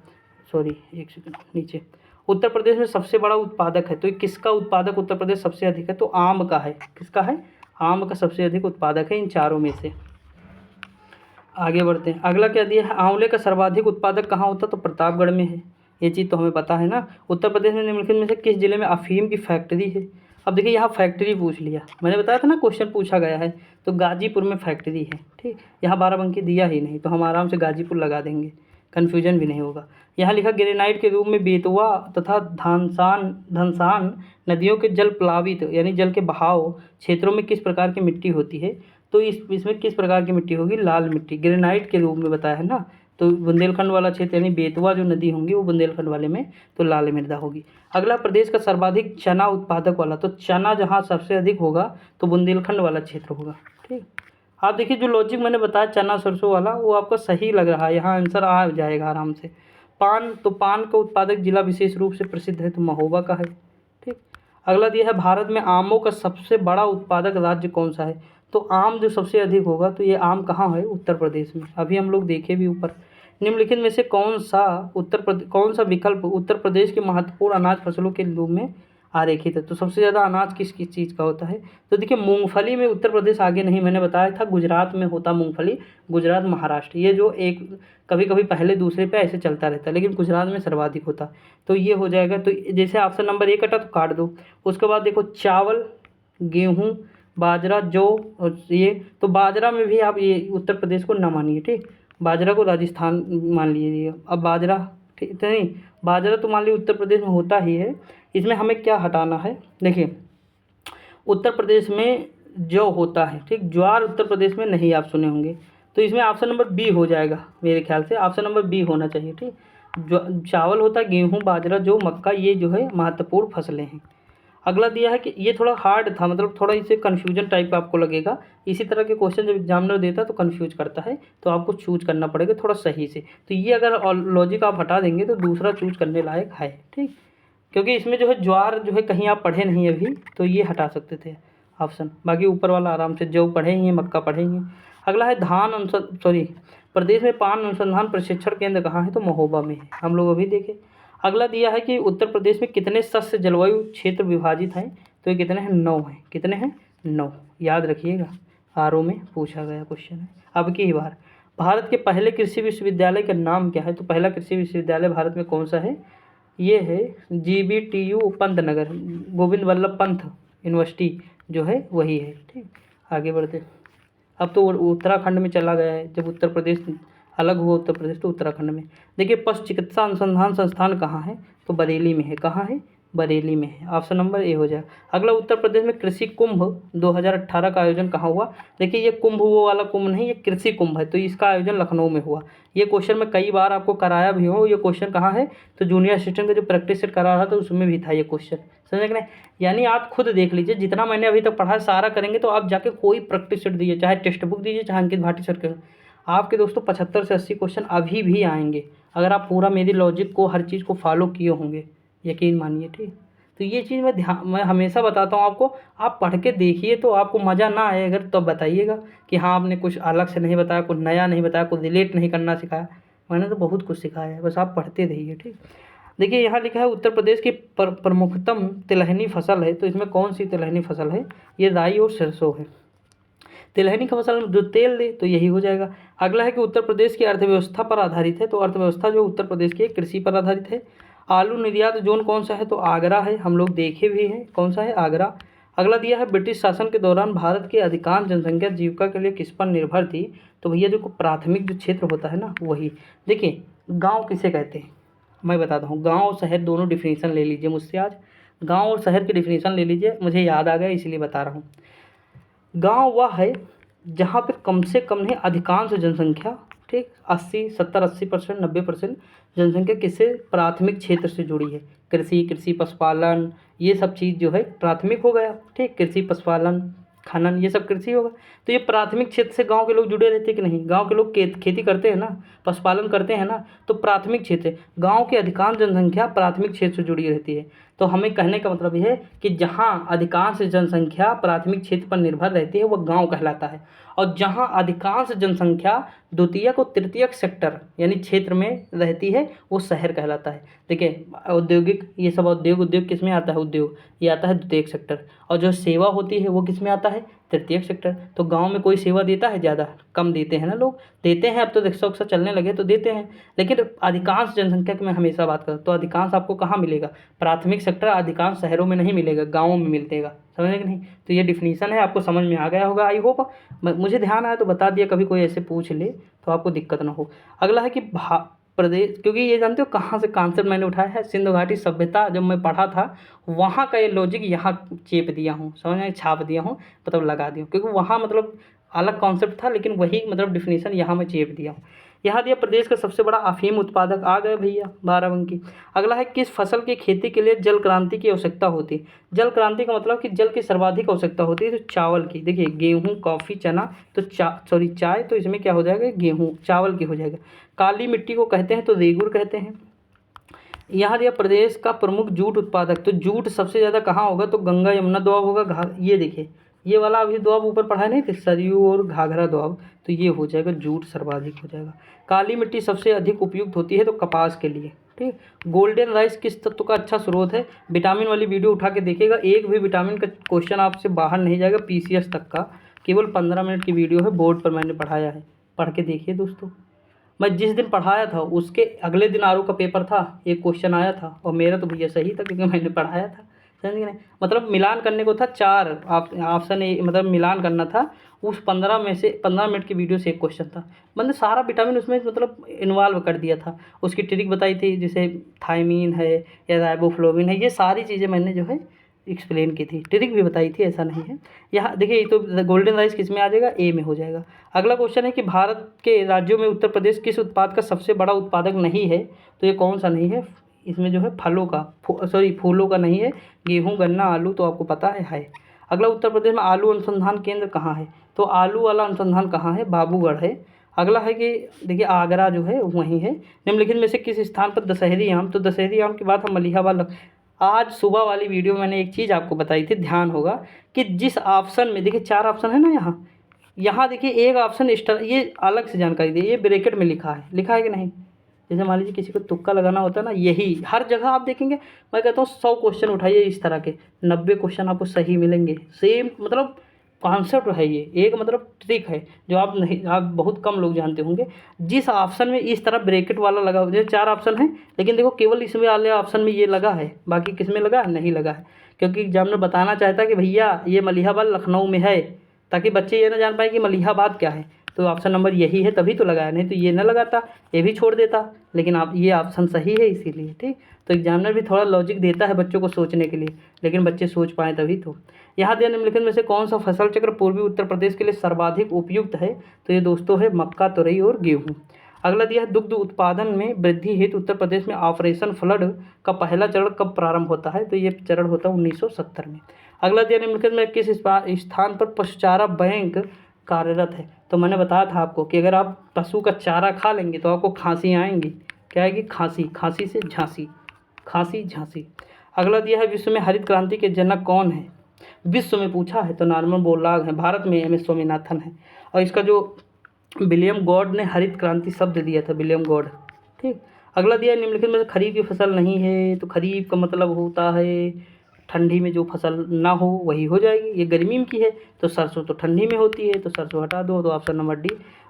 सॉरी, एक सेकंड, नीचे। उत्तर प्रदेश में सबसे बड़ा उत्पादक है, तो ये किसका उत्पादक उत्तर प्रदेश सबसे अधिक है? तो आम का है। किसका है? आम का सबसे अधिक उत्पादक है इन चारों में से। आगे बढ़ते हैं। अगला क्या दिया है? आंवले का सर्वाधिक उत्पादक कहाँ होता है? तो प्रतापगढ़ में है। ये चीज़ तो हमें पता है ना। उत्तर प्रदेश में निम्नलिखित में से किस जिले में अफीम की फैक्ट्री है? अब देखिए यहाँ फैक्ट्री पूछ लिया, मैंने बताया था ना क्वेश्चन पूछा गया है, तो गाजीपुर में फैक्ट्री है। ठीक, यहाँ बाराबंकी दिया ही नहीं, तो हम आराम से गाजीपुर लगा देंगे, कन्फ्यूजन भी नहीं होगा। यहाँ लिखा ग्रेनाइट के रूप में बेतवा तथा धनसान नदियों के जल प्लावित यानी जल के बहाव क्षेत्रों में किस प्रकार की मिट्टी होती है? तो इसमें किस प्रकार की मिट्टी होगी? लाल मिट्टी, ग्रेनाइट के रूप में बताया है ना। तो बुंदेलखंड वाला क्षेत्र यानी बेतवा जो नदी होंगी वो बुंदेलखंड वाले में तो लाल मृदा होगी। अगला प्रदेश का सर्वाधिक चना उत्पादक वाला, तो चना जहाँ सबसे अधिक होगा तो बुंदेलखंड वाला क्षेत्र होगा। ठीक, आप देखिए जो लॉजिक मैंने बताया चना सरसों वाला वो आपको सही लग रहा है, यहाँ आंसर आ जाएगा आराम से। पान, तो पान का उत्पादक जिला विशेष रूप से प्रसिद्ध है, तो महोबा का है। ठीक, अगला दिया है भारत में आमों का सबसे बड़ा उत्पादक राज्य कौन सा है? तो आम जो सबसे अधिक होगा तो ये आम कहाँ है? उत्तर प्रदेश में। अभी हम लोग देखे भी ऊपर। निम्नलिखित में से कौन सा विकल्प उत्तर प्रदेश के महत्वपूर्ण अनाज फसलों के रूप में आरेखित है? तो सबसे ज़्यादा अनाज किस किस चीज़ का होता है? तो देखिए मूंगफली में उत्तर प्रदेश आगे नहीं, मैंने बताया था गुजरात में होता मूंगफली, गुजरात, महाराष्ट्र, ये जो एक कभी कभी पहले दूसरे पे ऐसे चलता रहता है, लेकिन गुजरात में सर्वाधिक होता। तो ये हो जाएगा। तो जैसे ऑप्शन नंबर ए कटा तो काट दो। उसके बाद देखो चावल, गेहूँ, बाजरा, जौ, और ये तो बाजरा में भी आप ये उत्तर प्रदेश को न मानिए। ठीक, बाजरा को राजस्थान मान लीजिए। अब बाजरा, ठीक तो नहीं, बाजरा तो मान लीजिए उत्तर प्रदेश में होता ही है। इसमें हमें क्या हटाना है? देखिए उत्तर प्रदेश में जौ होता है। ठीक, ज्वार उत्तर प्रदेश में नहीं आप सुने होंगे, तो इसमें ऑप्शन नंबर बी हो जाएगा मेरे ख्याल से। ऑप्शन नंबर बी होना चाहिए। ठीक, जो चावल होता है, गेहूँ, बाजरा, जौ, मक्का, ये जो है महत्वपूर्ण फसलें हैं। अगला दिया है कि ये थोड़ा हार्ड था, मतलब थोड़ा इसे कन्फ्यूजन टाइप का आपको लगेगा। इसी तरह के क्वेश्चन जब एग्जामिनर देता है तो कन्फ्यूज करता है, तो आपको चूज करना पड़ेगा थोड़ा सही से। तो ये अगर लॉजिक आप हटा देंगे तो दूसरा चूज करने लायक है। ठीक, क्योंकि इसमें जो है ज्वार जो है कहीं आप पढ़े नहीं अभी, तो ये हटा सकते थे ऑप्शन। बाकी ऊपर वाला आराम से, जौ पढ़े ही हैं, मक्का पढ़े ही हैं। अगला है प्रदेश में पान अनुसंधान प्रशिक्षण केंद्र कहाँ है? तो महोबा में है, हम लोग अभी देखे। अगला दिया है कि उत्तर प्रदेश में कितने सस्य जलवायु क्षेत्र विभाजित हैं? तो ये कितने हैं? 9 हैं। कितने हैं? 9, याद रखिएगा, आरओ में पूछा गया क्वेश्चन है। अब की बार भारत के पहले कृषि विश्वविद्यालय का नाम क्या है? तो पहला कृषि विश्वविद्यालय भारत में कौन सा है? ये है GBTU पंतनगर, गोविंद वल्लभ पंत यूनिवर्सिटी जो है वही है। ठीक, आगे बढ़ते। अब तो उत्तराखंड में चला गया है, जब उत्तर प्रदेश अलग हुआ उत्तर प्रदेश तो उत्तराखंड में। देखिए पशु चिकित्सा अनुसंधान संस्थान कहाँ है? तो बरेली में है। कहाँ है? बरेली में है। ऑप्शन नंबर ए हो जाएगा। अगला उत्तर प्रदेश में कृषि कुंभ 2018 का आयोजन कहाँ हुआ? देखिए ये कुंभ वो वाला कुंभ नहीं, ये कृषि कुंभ है, तो इसका आयोजन लखनऊ में हुआ। ये क्वेश्चन मैं कई बार आपको कराया भी हूँ। ये क्वेश्चन कहाँ है? तो जूनियर असिस्टेंट का जो प्रैक्टिस सेट करा रहा था उसमें भी था ये क्वेश्चन, समझ गए? यानी आप खुद देख लीजिए, जितना मैंने अभी तक पढ़ा सारा करेंगे तो आप जाके कोई प्रैक्टिस सेट दीजिए, चाहे टेक्स्ट बुक दीजिए, चाहे अंकित भाटी सर के, आपके दोस्तों 75 से 80 क्वेश्चन अभी भी आएंगे, अगर आप पूरा मेरी लॉजिक को, हर चीज़ को फॉलो किए होंगे, यकीन मानिए। ठीक, तो ये चीज़ मैं हमेशा बताता हूँ आपको, आप पढ़ के देखिए, तो आपको मज़ा ना आए अगर तो बताइएगा कि हाँ आपने कुछ अलग से नहीं बताया, कुछ नया नहीं बताया, कुछ रिलेट नहीं करना सिखाया। मैंने तो बहुत कुछ सिखाया है, बस आप पढ़ते रहिए। ठीक, देखिए यहाँ लिखा है उत्तर प्रदेश की प्रमुखतम तिलहनी फसल है, तो इसमें कौन सी तिलहनी फसल है? ये राई और सरसों है। तिलहनी का फसल जो तेल दे तो यही हो जाएगा। अगला है कि उत्तर प्रदेश की अर्थव्यवस्था पर आधारित है, तो अर्थव्यवस्था जो उत्तर प्रदेश की कृषि पर आधारित है। आलू निर्यात जोन कौन सा है? तो आगरा है, हम लोग देखे भी हैं, कौन सा है? आगरा। अगला दिया है ब्रिटिश शासन के दौरान भारत की अधिकांश जनसंख्या जीविका के लिए किस पर निर्भर थी? तो भैया जो प्राथमिक जो क्षेत्र होता है ना वही। देखिए गाँव किसे कहते हैं? मैं बताता हूँ, गाँव और शहर दोनों डिफिनीसन ले लीजिए मुझसे आज। गाँव और शहर की डिफिनीसन ले लीजिए, मुझे याद आ गया इसलिए बता रहा हूँ। गाँव वह है जहाँ पे कम से कम नहीं अधिकांश जनसंख्या, ठीक, 80 70 80% 90% जनसंख्या किससे प्राथमिक क्षेत्र से जुड़ी है। कृषि पशुपालन ये सब चीज़ जो है प्राथमिक हो गया, ठीक, कृषि पशुपालन खनन ये सब कृषि होगा। तो ये प्राथमिक क्षेत्र से गांव के लोग जुड़े रहते हैं कि नहीं, गांव के लोग खेती करते हैं ना, पशुपालन करते हैं ना, तो प्राथमिक क्षेत्र गांव की अधिकांश जनसंख्या प्राथमिक क्षेत्र से जुड़ी रहती है। तो हमें कहने का मतलब यह है कि जहाँ अधिकांश जनसंख्या प्राथमिक क्षेत्र पर निर्भर रहती है वह गाँव कहलाता है, और जहाँ अधिकांश जनसंख्या द्वितीयक और तृतीयक सेक्टर यानी क्षेत्र में रहती है वो शहर कहलाता है। देखिए औद्योगिक ये सब उद्योग किस में आता है, उद्योग ये आता है द्वितीयक सेक्टर, और जो सेवा होती है वो किस में आता है, तृतीयक सेक्टर। तो गांव में कोई सेवा देता है, ज़्यादा कम देते हैं ना लोग, देते हैं अब तो रिक्शा उक्सा चलने लगे तो देते हैं, लेकिन अधिकांश जनसंख्या की मैं हमेशा बात करूँ तो अधिकांश आपको कहाँ मिलेगा, प्राथमिक सेक्टर अधिकांश शहरों में नहीं मिलेगा, गाँवों में मिलेगा, समझे कि नहीं। तो ये डिफिनीसन है, आपको समझ में आ गया होगा आई होप। मुझे ध्यान आया तो बता दिया, कभी कोई ऐसे पूछ ले तो आपको दिक्कत ना हो। अगला है कि प्रदेश, क्योंकि ये जानते हो कहाँ से कॉन्सेप्ट मैंने उठाया है, सिंधु घाटी सभ्यता जब मैं पढ़ा था वहाँ का ये लॉजिक यहाँ चेप दिया हूँ, समझ में, छाप दिया हूँ, मतलब लगा दिया हूँ, क्योंकि वहाँ मतलब अलग कॉन्सेप्ट था लेकिन वही मतलब डिफिनीसन यहाँ मैं चेप दिया हूँ। यहाँ दिया प्रदेश का सबसे बड़ा अफीम उत्पादक, आ गए भैया 12 अंक की। अगला है किस फसल की खेती के लिए जल क्रांति की आवश्यकता होती है। जल क्रांति का मतलब कि जल की सर्वाधिक आवश्यकता होती है तो चावल की। देखिए गेहूँ कॉफ़ी चना तो चाय, तो इसमें क्या हो जाएगा, गेहूँ चावल की हो जाएगा। काली मिट्टी को कहते हैं तो रेगुर कहते हैं। यहाँ दिया प्रदेश का प्रमुख जूट उत्पादक, तो जूट सबसे ज़्यादा कहाँ होगा, तो गंगा यमुना दोआब होगा। ये देखिए ये वाला अभी दोआब ऊपर पढ़ा नहीं थे, सरयू और घाघरा दोआब, तो ये हो जाएगा जूट सर्वाधिक हो जाएगा। काली मिट्टी सबसे अधिक उपयुक्त होती है तो कपास के लिए, ठीक। गोल्डन राइस किस तत्व का अच्छा स्रोत है, विटामिन वाली वीडियो उठा के देखिएगा, एक भी विटामिन का क्वेश्चन आपसे बाहर नहीं जाएगा PCS तक का, केवल 15 मिनट की वीडियो है, बोर्ड पर मैंने पढ़ाया है, पढ़ के देखिए दोस्तों। मैं जिस दिन पढ़ाया था उसके अगले दिन आरओ का पेपर था, एक क्वेश्चन आया था और मेरा तो भैया सही था क्योंकि मैंने पढ़ाया था, समझ नहीं, मतलब मिलान करने को था 4 ऑप्शन ए, मतलब मिलान करना था, उस 15 में से 15 मिनट की वीडियो से एक क्वेश्चन था, मैंने सारा विटामिन उसमें मतलब इन्वॉल्व कर दिया था, उसकी ट्रिक बताई थी, जैसे थायमीन है या राइबोफ्लोविन है, ये सारी चीज़ें मैंने जो है एक्सप्लेन की थी, ट्रिक भी बताई थी, ऐसा नहीं है। यहाँ देखिए ये तो गोल्डन राइस किस में आ जाएगा, ए में हो जाएगा। अगला क्वेश्चन है कि भारत के राज्यों में उत्तर प्रदेश किस उत्पाद का सबसे बड़ा उत्पादक नहीं है, तो ये कौन सा नहीं है, इसमें जो है फलों का, फूलों का नहीं है, गेहूँ गन्ना आलू तो आपको पता है। अगला उत्तर प्रदेश में आलू अनुसंधान केंद्र कहाँ है, तो आलू वाला अनुसंधान कहाँ है, बाबूगढ़ है। अगला है कि देखिए आगरा जो है वहीं है। निम्नलिखित में से किस स्थान पर दशहरी आम, तो दशहरी आम के बाद हम मलिहाबाद। आज सुबह वाली वीडियो में मैंने एक चीज़ आपको बताई थी, ध्यान होगा कि जिस ऑप्शन में देखिए 4 ऑप्शन है ना, यहाँ देखिए एक ऑप्शन ये अलग से जानकारी दी, ये ब्रैकेट में लिखा है कि नहीं। जैसे मान लीजिए किसी को तुक्का लगाना होता है ना, यही हर जगह आप देखेंगे, मैं कहता हूँ 100 क्वेश्चन उठाइए इस तरह के, 90 क्वेश्चन आपको सही मिलेंगे, सेम मतलब कॉन्सेप्ट है ये, एक मतलब ट्रिक है जो आप बहुत कम लोग जानते होंगे। जिस ऑप्शन में इस तरह ब्रैकेट वाला लगा हो, जैसे 4 ऑप्शन है लेकिन देखो केवल इसमें वाले ऑप्शन में ये लगा है, बाकी किस में लगा नहीं लगा है, क्योंकि एग्जामिनर बताना चाहता है कि भैया ये मलिहाबाद लखनऊ में है, ताकि बच्चे ये ना जान पाए कि मलिहाबाद क्या है, तो ऑप्शन नंबर यही है तभी तो लगाया, नहीं तो ये ना लगाता, ये भी छोड़ देता, लेकिन आप ये ऑप्शन सही है इसीलिए, ठीक। तो एग्जामिनर भी थोड़ा लॉजिक देता है बच्चों को सोचने के लिए, लेकिन बच्चे सोच पाएँ तभी तो। यहाँ दिया निम्नलिखित में से कौन सा फसल चक्र पूर्वी उत्तर प्रदेश के लिए सर्वाधिक उपयुक्त है, तो ये दोस्तों है मक्का, तुरई और गेहूँ। अगला दिया है दुग्ध उत्पादन में वृद्धि हेतु उत्तर प्रदेश में ऑपरेशन फ्लड का पहला चरण कब प्रारंभ होता है, तो ये चरण होता है 1970 में। अगला दिया निम्नलिखित में किस स्थान पर पशुचारा बैंक कार्यरत है, तो मैंने बताया था आपको कि अगर आप पशु का चारा खा लेंगे तो आपको खांसी आएंगी, क्या आएगी, खांसी से झांसी। अगला दिया है विश्व में हरित क्रांति के जनक कौन है, विश्व में पूछा है तो नॉर्मन बोरलॉग है, भारत में MS स्वामीनाथन है, और इसका जो विलियम गॉड ने हरित क्रांति शब्द दिया था, विलियम गॉड, ठीक। अगला दिया निम्नलिखित में से खरीफ की फसल नहीं है, तो खरीफ का मतलब होता है ठंडी में जो फसल ना हो वही हो जाएगी, ये गर्मी में की है तो सरसों तो ठंडी में होती है, तो सरसों हटा दो, तो ऑप्शन नंबर डी।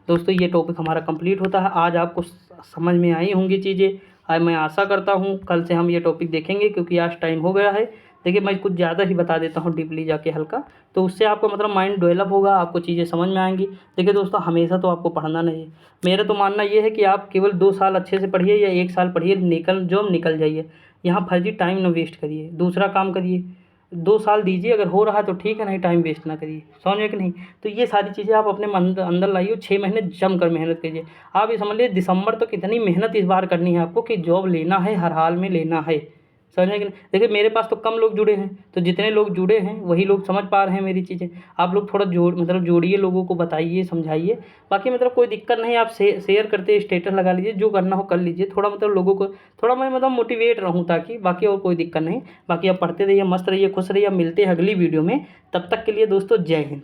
दोस्तों ये टॉपिक हमारा कंप्लीट होता है, आज आपको समझ में आई होंगी चीज़ें, आज मैं आशा करता हूँ कल से हम ये टॉपिक देखेंगे क्योंकि आज टाइम हो गया है, देखिए मैं कुछ ज़्यादा ही बता देता हूँ डीपली जाके हल्का, तो उससे आपका मतलब माइंड डेवलप होगा, आपको चीज़ें समझ में आएँगी। देखिए दोस्तों, हमेशा तो आपको पढ़ना नहीं है। मेरा तो मानना ये है कि आप केवल 2 साल अच्छे से पढ़िए या 1 साल पढ़िए, निकल जाइए। यहाँ फर्जी टाइम ना वेस्ट करिए, दूसरा काम करिए। 2 साल दीजिए, अगर हो रहा है तो ठीक है, नहीं टाइम वेस्ट ना करिए। समझ में कि नहीं? तो ये सारी चीज़ें आप अपने मन अंदर लाइए, 6 महीने जम कर मेहनत कीजिए। आप ये समझ लीजिए दिसंबर तक इतनी मेहनत इस बार करनी है आपको कि जॉब लेना है, हर हाल में लेना है। समझ में कि नहीं? देखिए मेरे पास तो कम लोग जुड़े हैं, तो जितने लोग जुड़े हैं वही लोग समझ पा रहे हैं मेरी चीज़ें। आप लोग थोड़ा जोड़िए, लोगों को बताइए, समझाइए। बाकी मतलब कोई दिक्कत नहीं, आप शेयर करते स्टेटस लगा लीजिए, जो करना हो कर लीजिए। थोड़ा मतलब लोगों को थोड़ा मैं मतलब मोटिवेट रहूँ ताकि, बाकी और कोई दिक्कत नहीं। बाकी आप पढ़ते रहिए, मस्त रहिए, खुश रहिए। अब मिलते हैं अगली वीडियो में, तब तक के लिए दोस्तों जय हिंद।